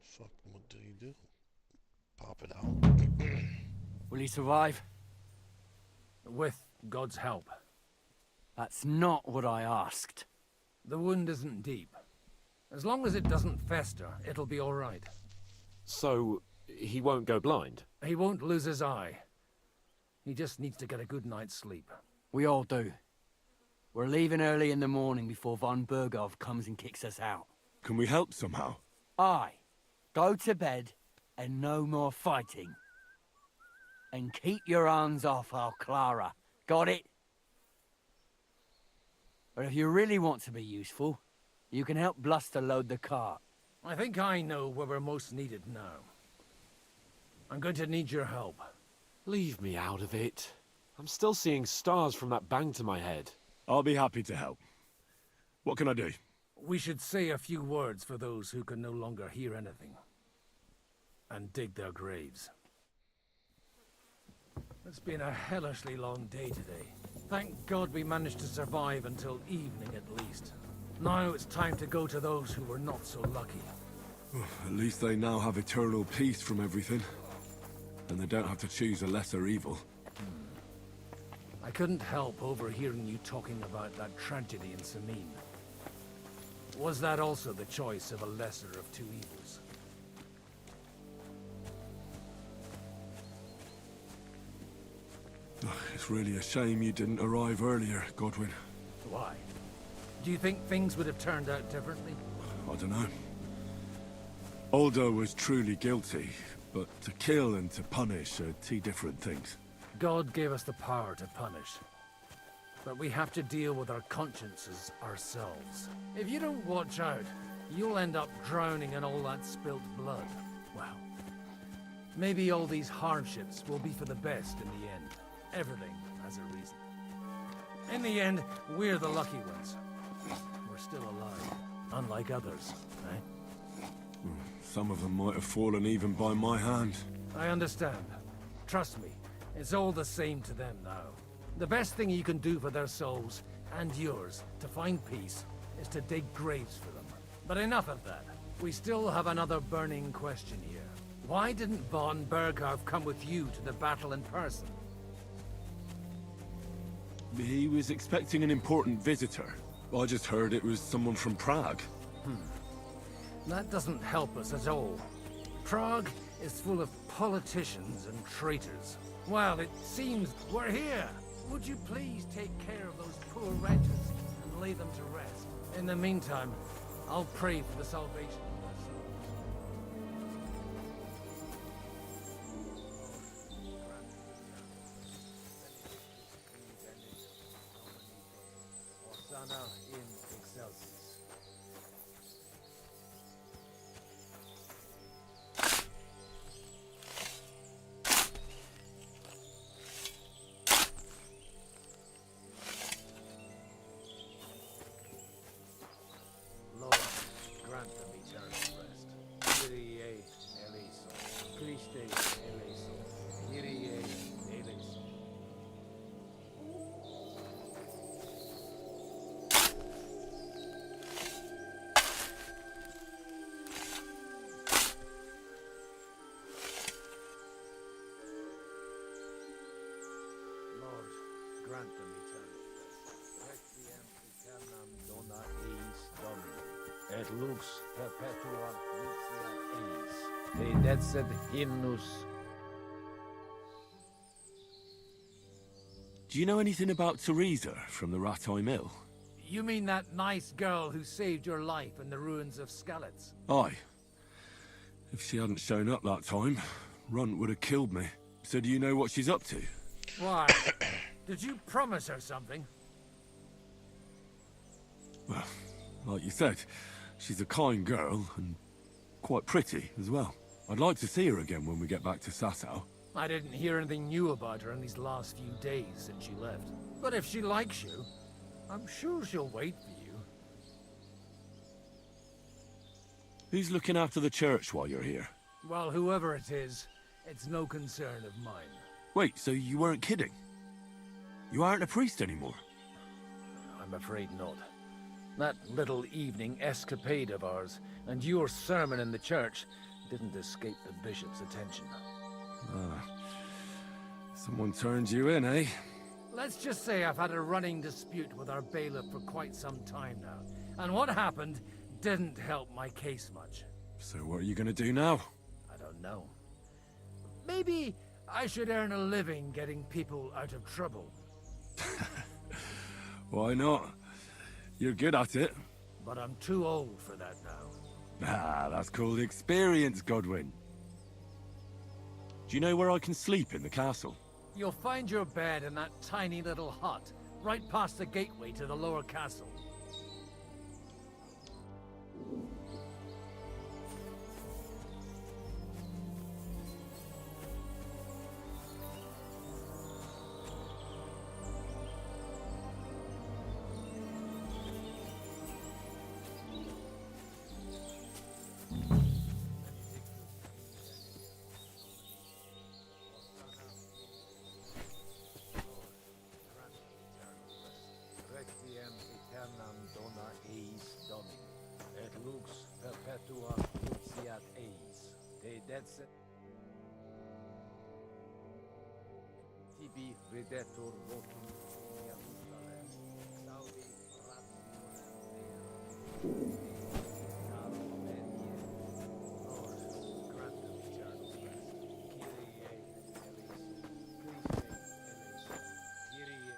Fuck, what did he do? Pop it out. Will he survive? With God's help. That's not what I asked. The wound isn't deep. As long as it doesn't fester, it'll be all right. So, he won't go blind? He won't lose his eye. He just needs to get a good night's sleep. We all do. We're leaving early in the morning before von Bergov comes and kicks us out. Can we help somehow? Aye. Go to bed and no more fighting. And keep your hands off our Clara. Got it? But if you really want to be useful, you can help Bluster load the cart. I think I know where we're most needed now. I'm going to need your help. Leave me out of it. I'm still seeing stars from that bang to my head. I'll be happy to help. What can I do? We should say a few words for those who can no longer hear anything. And dig their graves. It's been a hellishly long day today. Thank God we managed to survive until evening at least. Now it's time to go to those who were not so lucky. At least they now have eternal peace from everything. And they don't have to choose a lesser evil. I couldn't help overhearing you talking about that tragedy in Samin. Was that also the choice of a lesser of two evils? It's really a shame you didn't arrive earlier, Godwin. Why? Do you think things would have turned out differently? I don't know. Aldo was truly guilty, but to kill and to punish are two different things. God gave us the power to punish. But we have to deal with our consciences ourselves. If you don't watch out, you'll end up drowning in all that spilt blood. Well, maybe all these hardships will be for the best in the end. Everything has a reason. In the end, we're the lucky ones. We're still alive, unlike others, eh? Some of them might have fallen even by my hand. I understand. Trust me, it's all the same to them now. The best thing you can do for their souls, and yours, to find peace, is to dig graves for them. But enough of that. We still have another burning question here. Why didn't von Berghoff come with you to the battle in person? He was expecting an important visitor. I just heard it was someone from Prague. That doesn't help us at all. Prague is full of politicians and traitors. Well, it seems we're here. Would you please take care of those poor wretches and lay them to rest? In the meantime, I'll pray for the salvation of their souls. Hosanna in excelsis. Lord, grant them eternity. grant them eternal rest. Requiem aeternam dona eis Domini. Et lux perpetua luceat eis. Te decet hymnus. Do you know anything about Teresa from the Rattay Mill? You mean that nice girl who saved your life in the ruins of Skalitz? Aye. If she hadn't shown up that time, Runt would have killed me. So do you know what she's up to? Why? Did you promise her something? Well, like you said, she's a kind girl and quite pretty as well. I'd like to see her again when we get back to Sasau. I didn't hear anything new about her in these last few days since she left. But if she likes you, I'm sure she'll wait for you. Who's looking after the church while you're here? Well, whoever it is, it's no concern of mine. Wait, so you weren't kidding? You aren't a priest anymore? I'm afraid not. That little evening escapade of ours and your sermon in the church didn't escape the bishop's attention. Ah. Someone turned you in, eh? Let's just say I've had a running dispute with our bailiff for quite some time now. And what happened didn't help my case much. So what are you gonna do now? I don't know. Maybe I should earn a living getting people out of trouble. Why not? You're good at it. But I'm too old for that now. Ah, that's called experience, Godwin. Do you know where I can sleep in the castle? You'll find your bed in that tiny little hut, right past the gateway to the lower castle. Requiem aeternam dona eis Domini. Et lux perpetua luceat eis. Te decet tibi videtur votum Jerusalem. Saudi ratio caro venie. Lord, grant them eternal rest. Kyrie eleison. Christe eleison. Kyrie.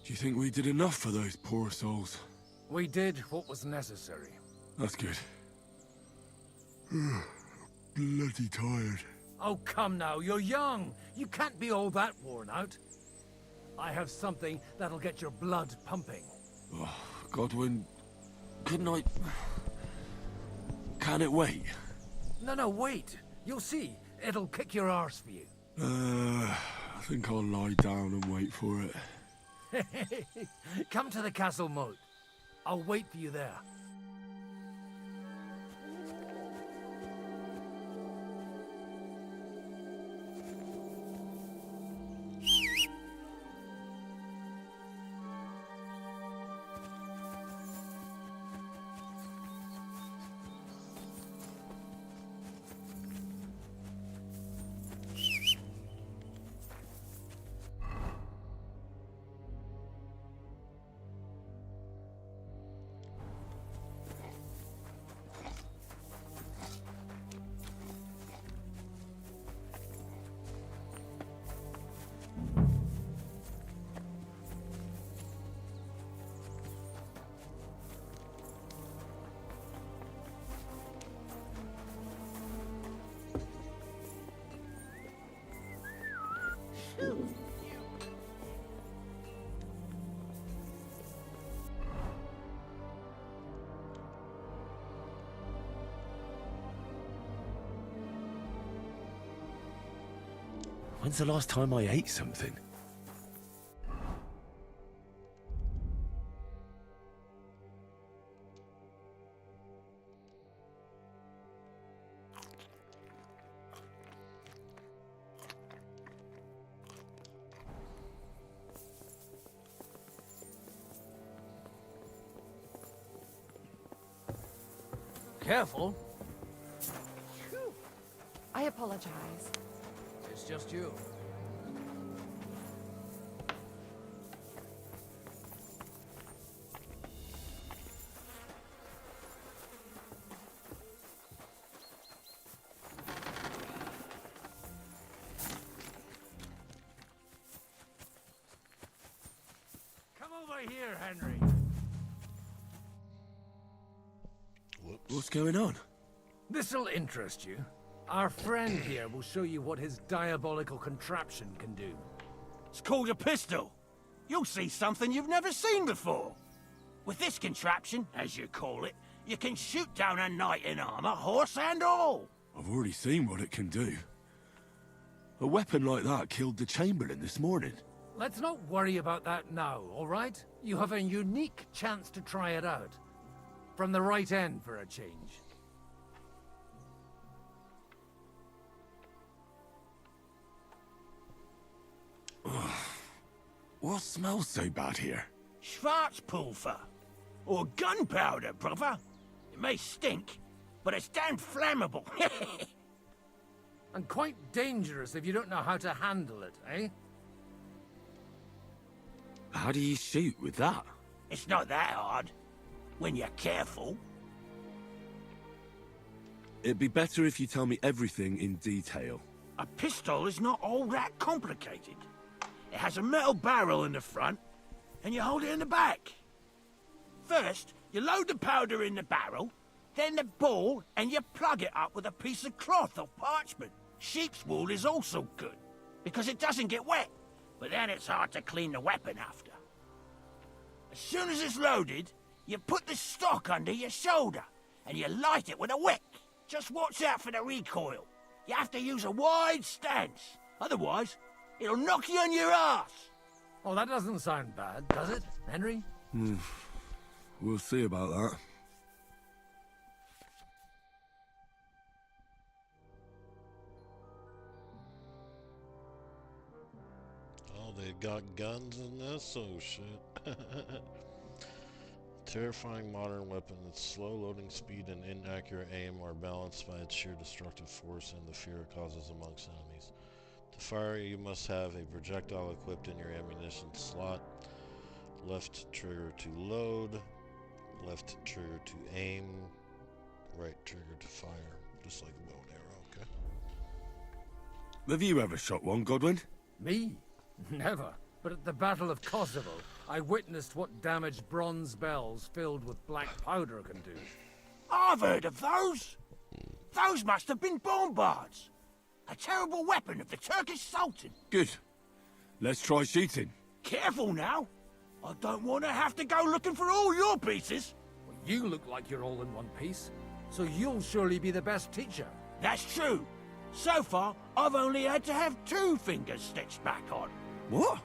Do you think we did enough for those poor souls? We did what was necessary. That's good. Bloody tired. Oh, come now, you're young. You can't be all that worn out. I have something that'll get your blood pumping. Oh, Godwin, couldn't I... Can it wait? No, wait. You'll see. It'll kick your arse for you. I think I'll lie down and wait for it. Come to the castle moat. I'll wait for you there. When's the last time I ate something? Careful. I apologize. It's just you. Come over here, Henry. What's going on? This'll interest you. Our friend here will show you what his diabolical contraption can do. It's called a pistol. You'll see something you've never seen before. With this contraption, as you call it, you can shoot down a knight in armor, horse and all. I've already seen what it can do. A weapon like that killed the Chamberlain this morning. Let's not worry about that now, all right? You have a unique chance to try it out. From the right end for a change. What smells so bad here? Schwarzpulver. Or gunpowder, brother. It may stink, but it's damn flammable. And quite dangerous if you don't know how to handle it, eh? How do you shoot with that? It's not that hard, when you're careful. It'd be better if you tell me everything in detail. A pistol is not all that complicated. It has a metal barrel in the front, and you hold it in the back. First, you load the powder in the barrel, then the ball, and you plug it up with a piece of cloth or parchment. Sheep's wool is also good, because it doesn't get wet, but then it's hard to clean the weapon after. As soon as it's loaded, you put the stock under your shoulder, and you light it with a wick. Just watch out for the recoil. You have to use a wide stance, otherwise it'll knock you on your ass. Oh, that doesn't sound bad, does it, Henry? We'll see about that. Oh, they got guns in this? Oh, shit. Terrifying modern weapon. Its slow loading speed and inaccurate aim are balanced by its sheer destructive force and the fear it causes amongst enemies. To fire, you must have a projectile equipped in your ammunition slot. Left trigger to load, left trigger to aim, right trigger to fire. Just like a bow and arrow, okay? Have you ever shot one, Godwin? Me? Never. But at the Battle of Kosovo, I witnessed what damage bronze bells filled with black powder can do. I've heard of those. Those must have been bombards. A terrible weapon of the Turkish Sultan. Good. Let's try shooting. Careful now. I don't want to have to go looking for all your pieces. Well, you look like you're all in one piece, so you'll surely be the best teacher. That's true. So far, I've only had to have 2 fingers stitched back on. What?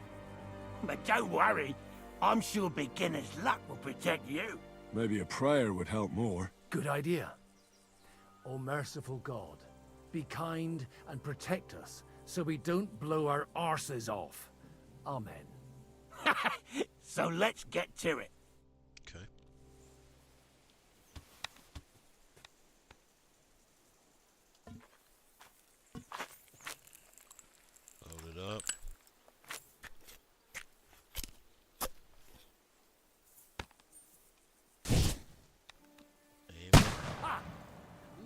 But don't worry. I'm sure beginner's luck will protect you. Maybe a prayer would help more. Good idea. O merciful God, be kind and protect us so we don't blow our arses off. Amen. So let's get to it. Okay. Load it up. Aim. Ha!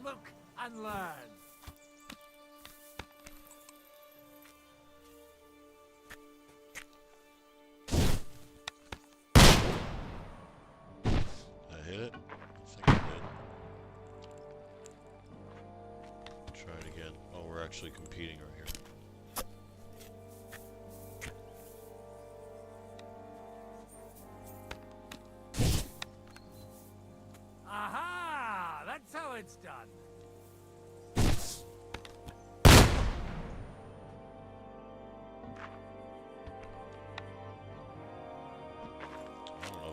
Look and learn. I hit it? I think I did. Try it again. Oh, we're actually competing right here. Aha! That's how it's done.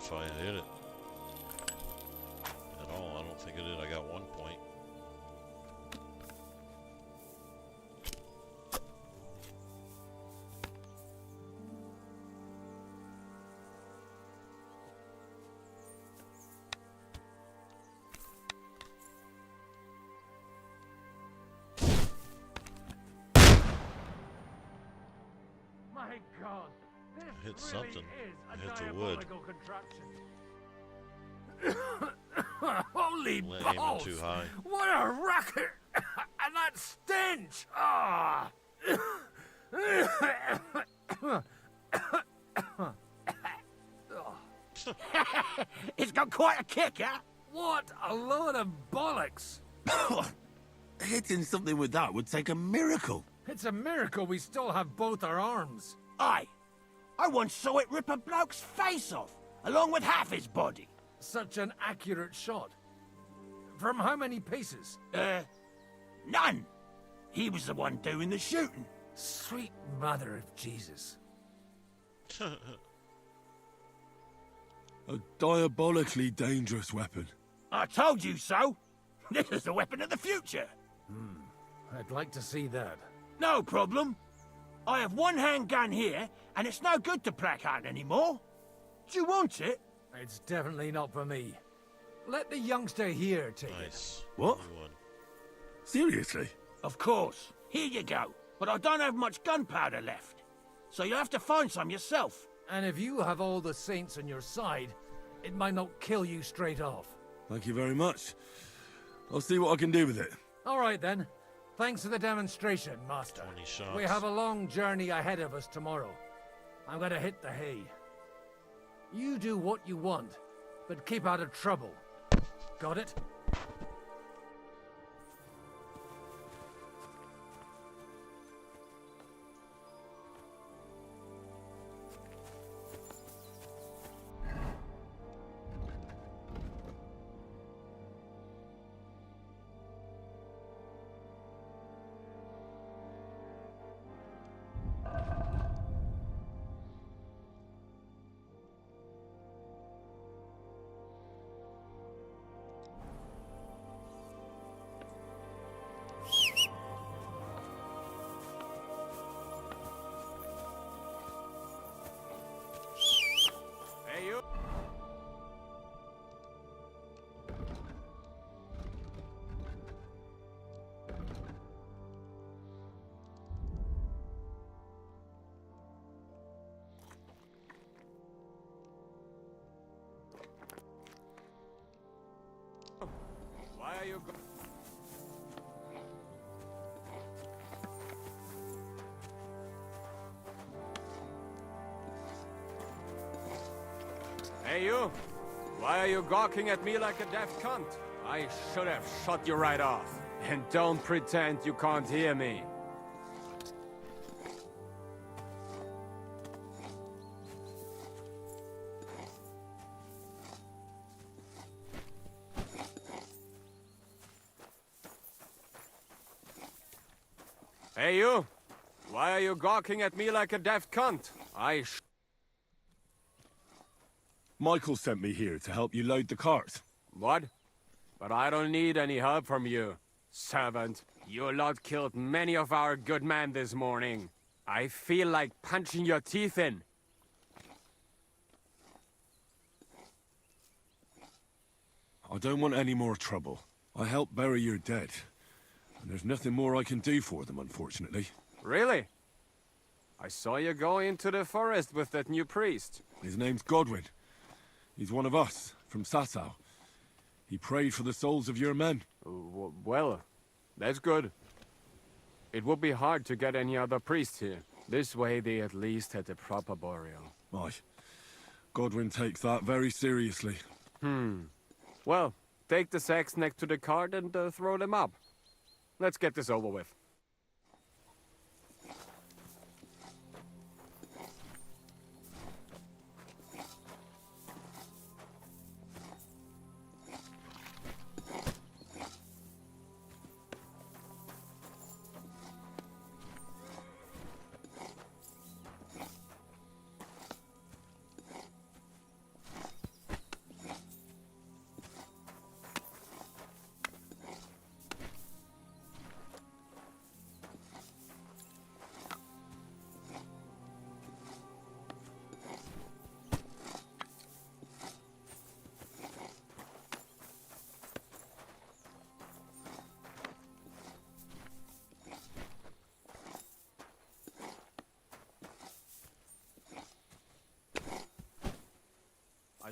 if I hit it at all. I don't think I did. I got 1 point. My God, this I hit really something. is I a hit the wood. diabolical contraption. Holy Aiming balls! too high. What a racket! And that stench! Ah! It's got quite a kick, huh? What a load of bollocks! Hitting something with that would take a miracle. It's a miracle we still have both our arms. Aye. I once saw it rip a bloke's face off, along with half his body. Such an accurate shot. From how many paces? None. He was the one doing the shooting. Sweet mother of Jesus. A diabolically dangerous weapon. I told you so. This is the weapon of the future. I'd like to see that. No problem. I have one handgun here, and it's no good to placard anymore. Do you want it? It's definitely not for me. Let the youngster here take Nice. What? New one. Seriously? Of course. Here you go. But I don't have much gunpowder left. So you have to find some yourself. And if you have all the saints on your side, it might not kill you straight off. Thank you very much. I'll see what I can do with it. All right then. Thanks for the demonstration, Master. 20 shots. We have a long journey ahead of us tomorrow. I'm gonna hit the hay. You do what you want, but keep out of trouble. Got it? Hey, you! Why are you go- Hey, you! Why are you gawking at me like a deaf cunt? I should have shot you right off. And don't pretend you can't hear me. Hey, you! Why are you gawking at me like a deaf cunt? Michael sent me here to help you load the cart. What? But I don't need any help from you, servant. You lot killed many of our good men this morning. I feel like punching your teeth in. I don't want any more trouble. I helped bury your dead. And there's nothing more I can do for them, unfortunately. Really? I saw you go into the forest with that new priest. His name's Godwin. He's one of us, from Sasau. He prayed for the souls of your men. Well, that's good. It would be hard to get any other priest here. This way they at least had a proper burial. Aye. Godwin takes that very seriously. Well, take the sacks next to the cart and throw them up. Let's get this over with.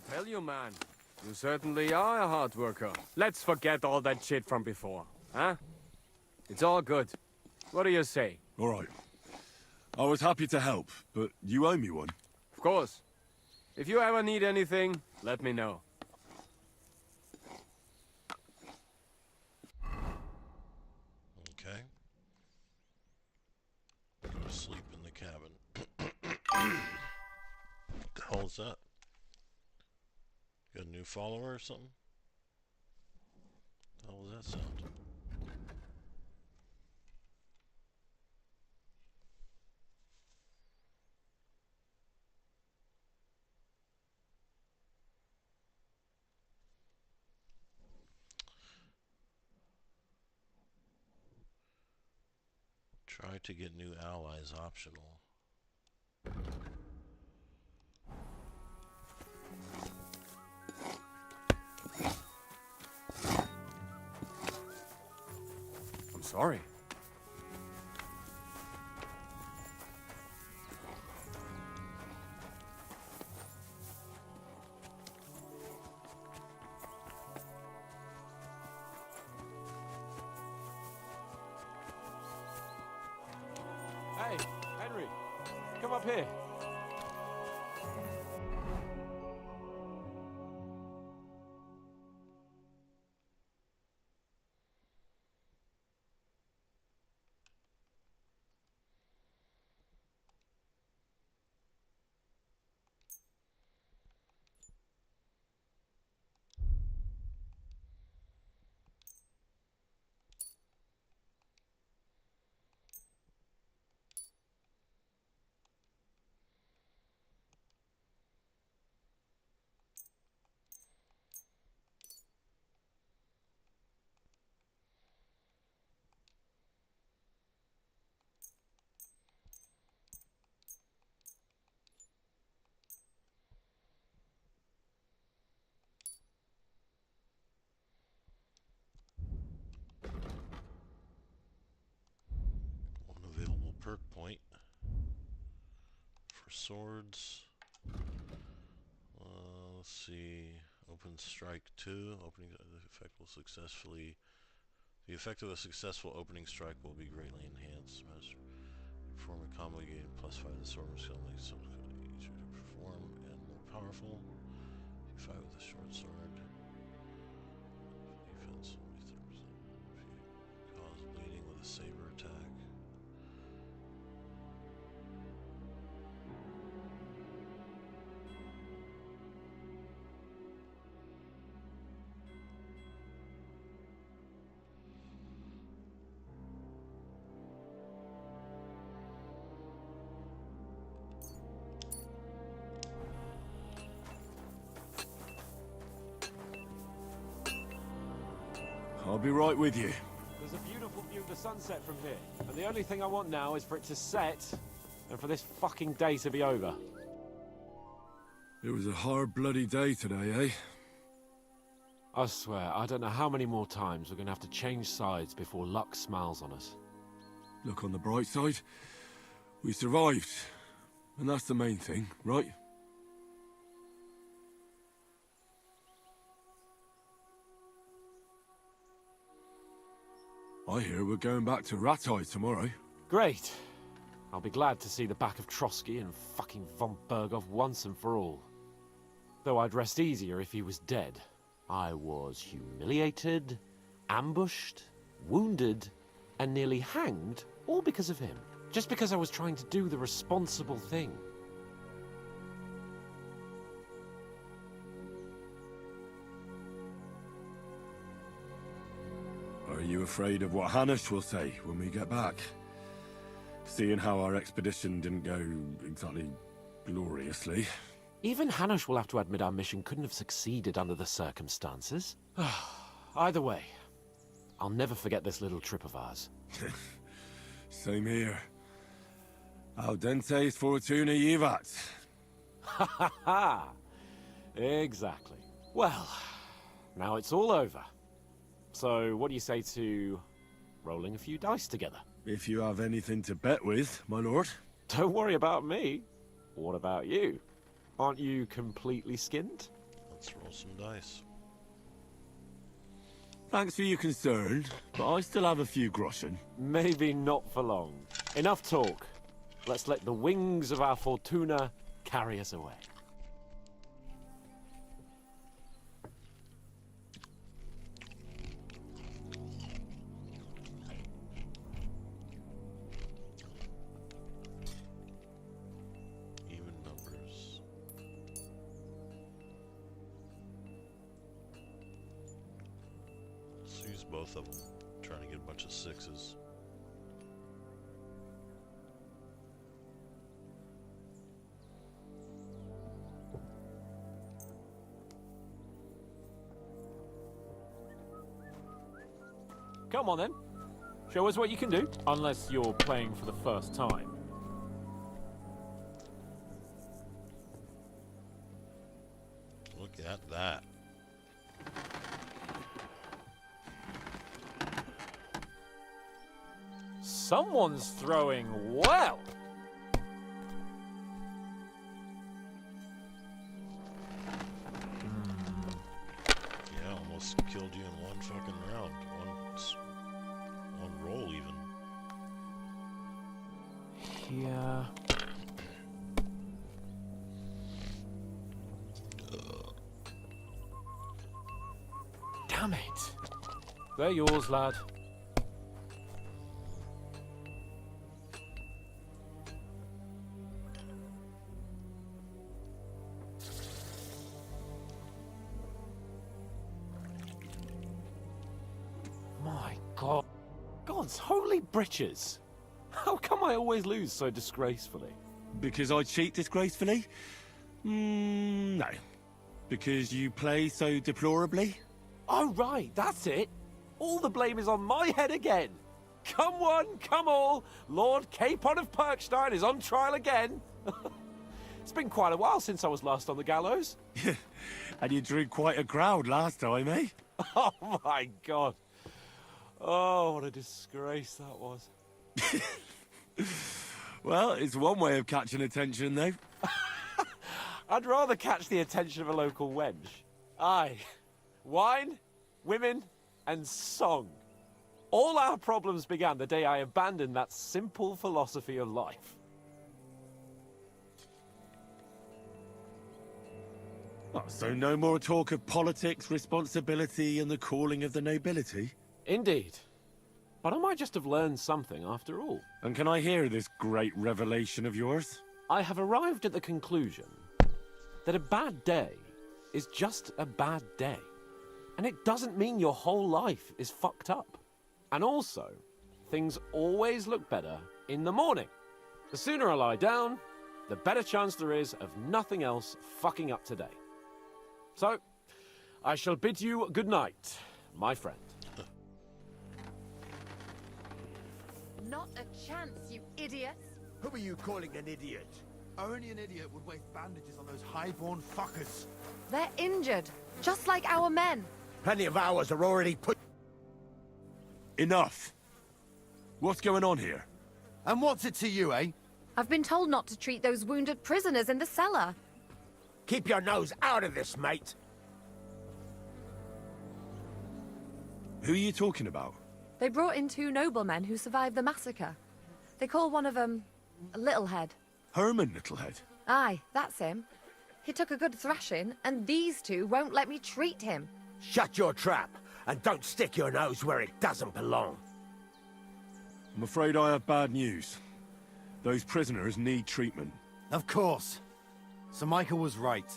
tell you, man. You certainly are a hard worker. Let's forget all that shit from before, huh? It's all good. What do you say? All right. I was happy to help, but you owe me one. Of course. If you ever need anything, let me know. Okay. Go to sleep in the cabin. What the hell is that? Got a new follower or something? What the hell was that sound? Try to get new allies optional. I'm sorry. Hey, Henry, come up here. One available perk point for swords. Let's see. Open strike 2. Opening the effect will successfully. The effect of a successful opening strike will be greatly enhanced. Perform a combo gain +5 to the sword skill makes subsequent easier to perform and more powerful. If you fight with a short sword, defense only 30%. If you cause bleeding with a saber attack. I'll be right with you. There's a beautiful view of the sunset from here. And the only thing I want now is for it to set and for this fucking day to be over. It was a hard bloody day today, eh? I swear, I don't know how many more times we're gonna have to change sides before luck smiles on us. Look on the bright side. We survived. And that's the main thing, right? I hear we're going back to Rattay tomorrow. Great. I'll be glad to see the back of Trotsky and fucking von Berghoff once and for all. Though I'd rest easier if he was dead. I was humiliated, ambushed, wounded, and nearly hanged, all because of him. Just because I was trying to do the responsible thing. Are you afraid of what Hanush will say when we get back? Seeing how our expedition didn't go exactly gloriously. Even Hanush will have to admit our mission couldn't have succeeded under the circumstances. Either way, I'll never forget this little trip of ours. Same here. Audentes fortuna jivat. Ha ha ha! Exactly. Well, now it's all over. So, what do you say to rolling a few dice together? If you have anything to bet with, my lord. Don't worry about me. What about you? Aren't you completely skinned? Let's roll some dice. Thanks for your concern, but I still have a few groschen. Maybe not for long. Enough talk. Let's let the wings of our Fortuna carry us away. Even numbers. Let's use both of them. Trying to get a bunch of sixes. Come on then. Show us what you can do. Unless you're playing for the first time. Look at that. Someone's throwing well. Yeah, almost killed you in one fucking round. One roll even. Yeah. Damn it. They're yours, lad. My God. God's holy britches. How come I always lose so disgracefully? Because I cheat disgracefully? No. Because you play so deplorably? Oh, right, that's it. All the blame is on my head again. Come one, come all. Lord Capon of Perkstein is on trial again. It's been quite a while since I was last on the gallows. And you drew quite a crowd last time, eh? Oh, my God. Oh, what a disgrace that was. Well, it's one way of catching attention, though. I'd rather catch the attention of a local wench. Aye. Wine, women, and song. All our problems began the day I abandoned that simple philosophy of life. Oh, so no more talk of politics, responsibility, and the calling of the nobility? Indeed. But I might just have learned something after all. And can I hear this great revelation of yours? I have arrived at the conclusion that a bad day is just a bad day. And it doesn't mean your whole life is fucked up. And also, things always look better in the morning. The sooner I lie down, the better chance there is of nothing else fucking up today. So, I shall bid you good night, my friend. Not a chance, you idiots. Who are you calling an idiot? Only an idiot would waste bandages on those highborn fuckers. They're injured, just like our men. Plenty of ours are already put... Enough! What's going on here? And what's it to you, eh? I've been told not to treat those wounded prisoners in the cellar. Keep your nose out of this, mate. Who are you talking about? They brought in 2 noblemen who survived the massacre. They call one of them Littlehead. Herman Littlehead? Aye, that's him. He took a good thrashing, and these 2 won't let me treat him. Shut your trap, and don't stick your nose where it doesn't belong. I'm afraid I have bad news. Those prisoners need treatment. Of course. Sir Michael was right.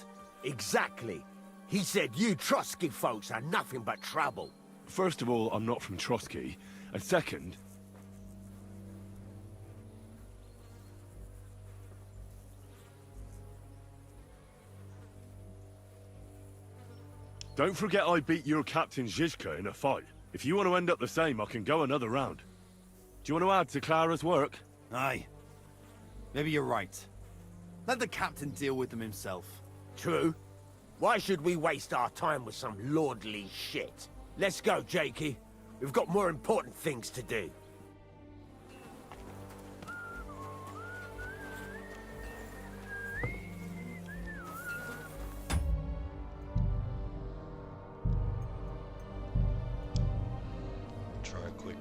Exactly. He said you Trotsky folks are nothing but trouble. First of all, I'm not from Trotsky. And second... Don't forget I beat your Captain Zizka in a fight. If you want to end up the same, I can go another round. Do you want to add to Clara's work? Aye. Maybe you're right. Let the captain deal with them himself. True. Why should we waste our time with some lordly shit? Let's go, Jakey. We've got more important things to do.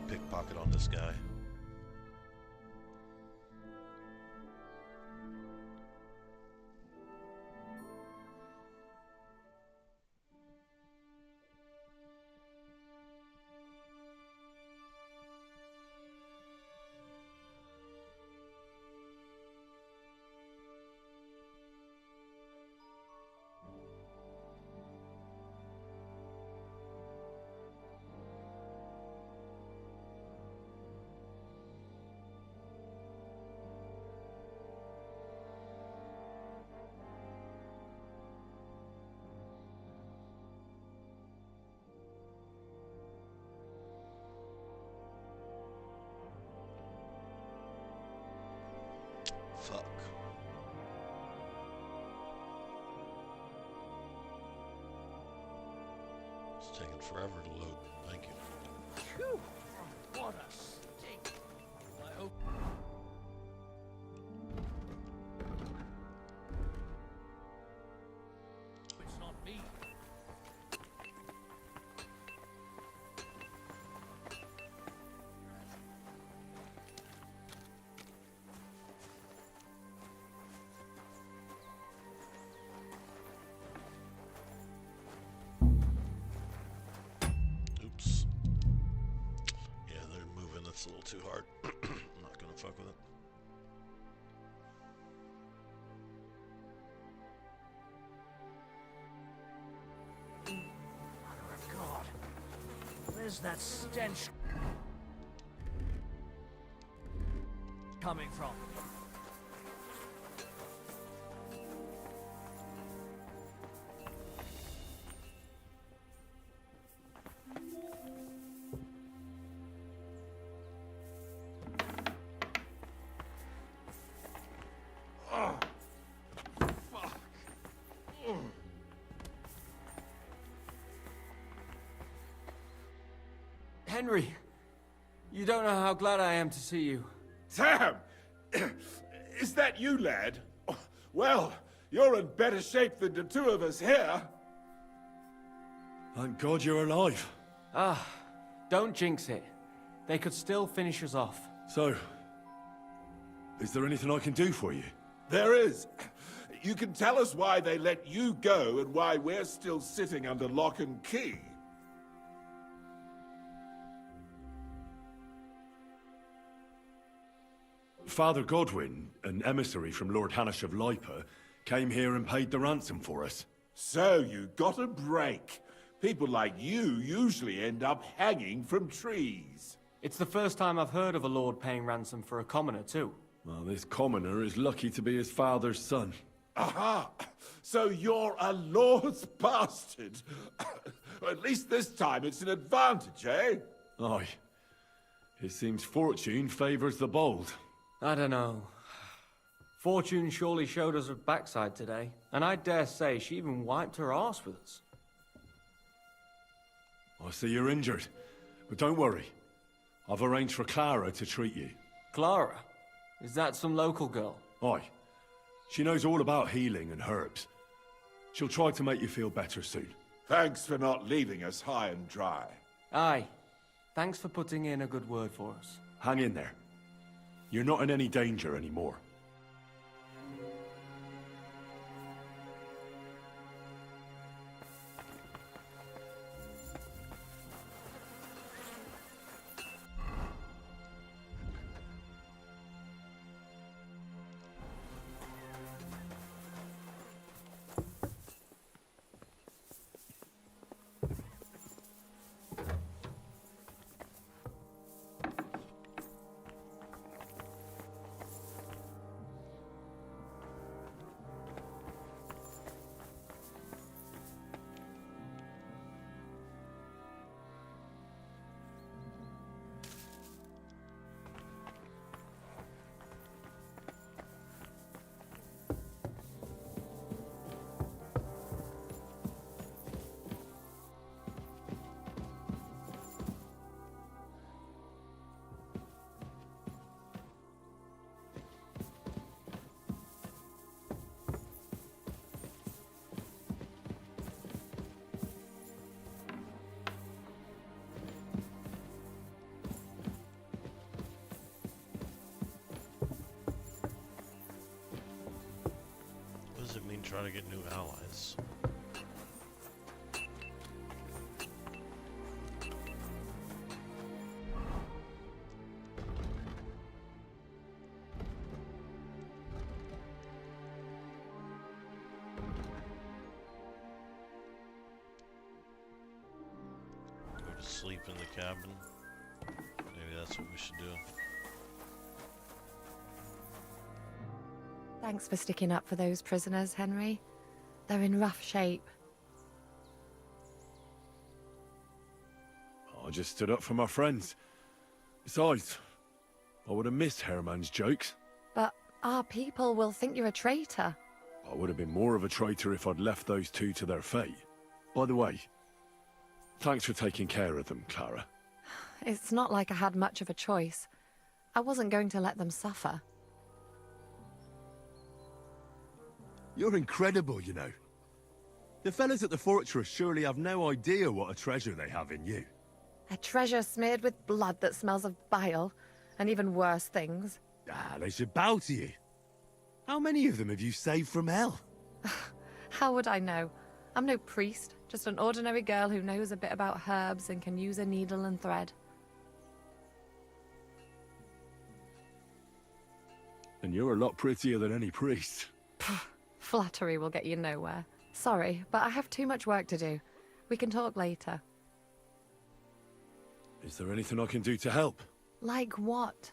pickpocket on this guy. Fuck. It's taking forever to load. Thank you. Phew! What a stink! I hope... It's not me. Oops. Yeah, they're moving. That's a little too hard. I'm not gonna fuck with it. Mother of God. Where's that stench coming from? Henry, you don't know how glad I am to see you. Sam! Is that you, lad? Well, you're in better shape than the two of us here. Thank God you're alive. Ah, don't jinx it. They could still finish us off. So, is there anything I can do for you? There is. You can tell us why they let you go and why we're still sitting under lock and key. Father Godwin, an emissary from Lord Hanish of Lipa, came here and paid the ransom for us. So you got a break. People like you usually end up hanging from trees. It's the first time I've heard of a lord paying ransom for a commoner, too. Well, this commoner is lucky to be his father's son. Aha! So you're a lord's bastard. At least this time it's an advantage, eh? Aye. It seems fortune favours the bold. I don't know. Fortune surely showed us her backside today, and I dare say she even wiped her arse with us. I see you're injured, but don't worry. I've arranged for Clara to treat you. Clara? Is that some local girl? Aye. She knows all about healing and herbs. She'll try to make you feel better soon. Thanks for not leaving us high and dry. Aye. Thanks for putting in a good word for us. Hang in there. You're not in any danger anymore. try to get new allies. Go to sleep in the cabin. Maybe that's what we should do. Thanks for sticking up for those prisoners, Henry. They're in rough shape. I just stood up for my friends. Besides, I would have missed Herman's jokes. But our people will think you're a traitor. I would have been more of a traitor if I'd left those two to their fate. By the way, thanks for taking care of them, Clara. It's not like I had much of a choice. I wasn't going to let them suffer. You're incredible, you know. The fellas at the fortress surely have no idea what a treasure they have in you. A treasure smeared with blood that smells of bile, and even worse things. Ah, they should bow to you. How many of them have you saved from hell? How would I know? I'm no priest, just an ordinary girl who knows a bit about herbs and can use a needle and thread. And you're a lot prettier than any priest. Flattery will get you nowhere. Sorry, but I have too much work to do. We can talk later. Is there anything I can do to help? Like what?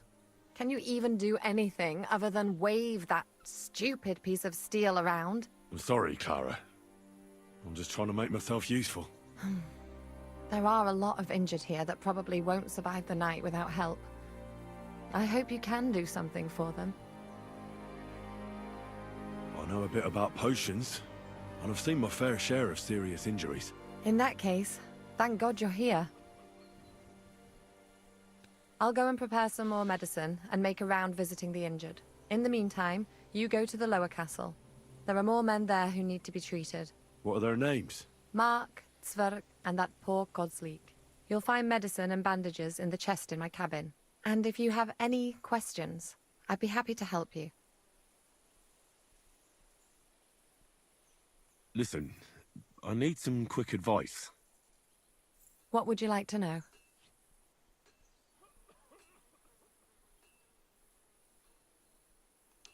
Can you even do anything other than wave that stupid piece of steel around? I'm sorry, Clara. I'm just trying to make myself useful. There are a lot of injured here that probably won't survive the night without help. I hope you can do something for them. I know a bit about potions, and I've seen my fair share of serious injuries. In that case, thank God you're here. I'll go and prepare some more medicine and make a round visiting the injured. In the meantime, you go to the lower castle. There are more men there who need to be treated. What are their names? Mark, Zverk, and that poor Godsleek. You'll find medicine and bandages in the chest in my cabin. And if you have any questions, I'd be happy to help you. Listen, I need some quick advice. What would you like to know?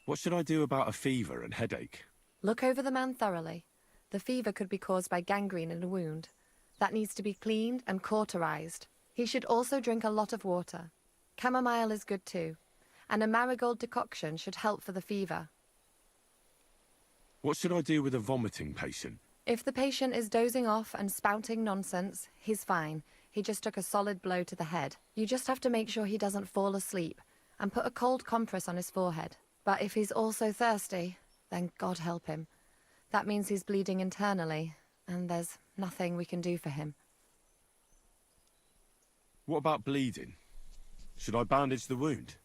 What should I do about a fever and headache? Look over the man thoroughly. The fever could be caused by gangrene in a wound. That needs to be cleaned and cauterized. He should also drink a lot of water. Chamomile is good too. And a marigold decoction should help for the fever. What should I do with a vomiting patient? If the patient is dozing off and spouting nonsense, he's fine. He just took a solid blow to the head. You just have to make sure he doesn't fall asleep and put a cold compress on his forehead. But if he's also thirsty, then God help him. That means he's bleeding internally, and there's nothing we can do for him. What about bleeding? Should I bandage the wound?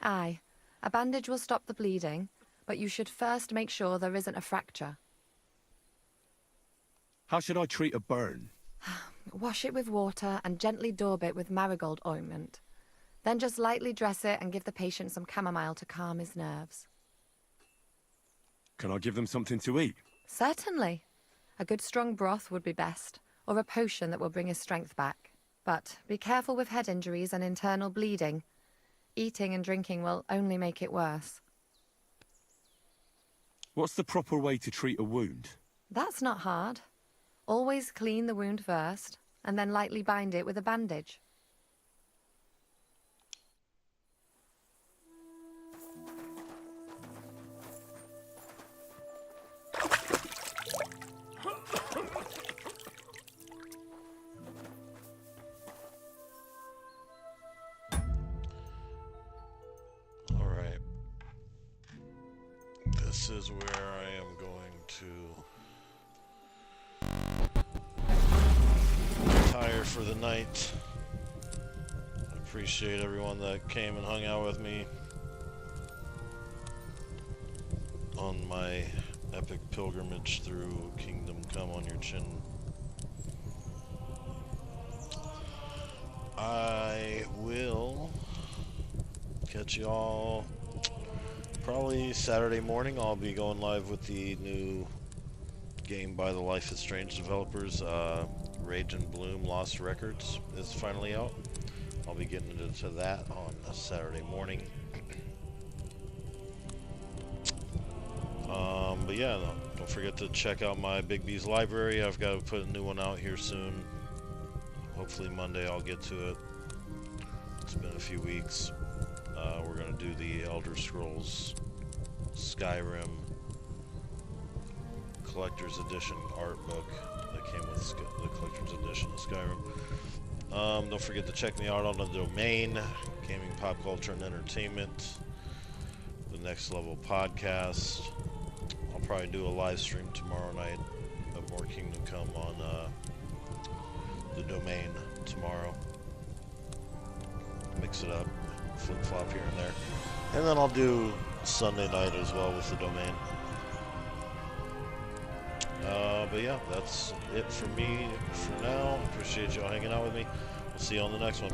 Aye. A bandage will stop the bleeding, but you should first make sure there isn't a fracture. How should I treat a burn? Wash it with water and gently daub it with marigold ointment. Then just lightly dress it and give the patient some chamomile to calm his nerves. Can I give them something to eat? Certainly. A good strong broth would be best, or a potion that will bring his strength back. But be careful with head injuries and internal bleeding. Eating and drinking will only make it worse. What's the proper way to treat a wound? That's not hard. Always clean the wound first, and then lightly bind it with a bandage. Alright. This is where I am going to retire for the night. I appreciate everyone that came and hung out with me on my epic pilgrimage through Kingdom Come on Your Chin. I will catch y'all Probably Saturday morning I'll be going live with the new game by the Life is Strange developers. Rage and Bloom Lost Records is finally out. I'll be getting into that on a Saturday morning. But yeah, don't forget to check out my Big B's library. I've got to put a new one out here soon. Hopefully Monday I'll get to it. It's been a few weeks. We're going to do the Elder Scrolls Skyrim Collector's Edition art book that came with the Collector's Edition of Skyrim. Don't forget to check me out on the Domain, Gaming, Pop Culture, and Entertainment, the Next Level Podcast. I'll probably do a live stream tomorrow night of More Kingdom Come on the Domain tomorrow. Mix it up, flip-flop here and there. And then I'll do Sunday night as well with the Domain. But yeah, that's it for me for now. Appreciate y'all hanging out with me. We'll see you on the next one.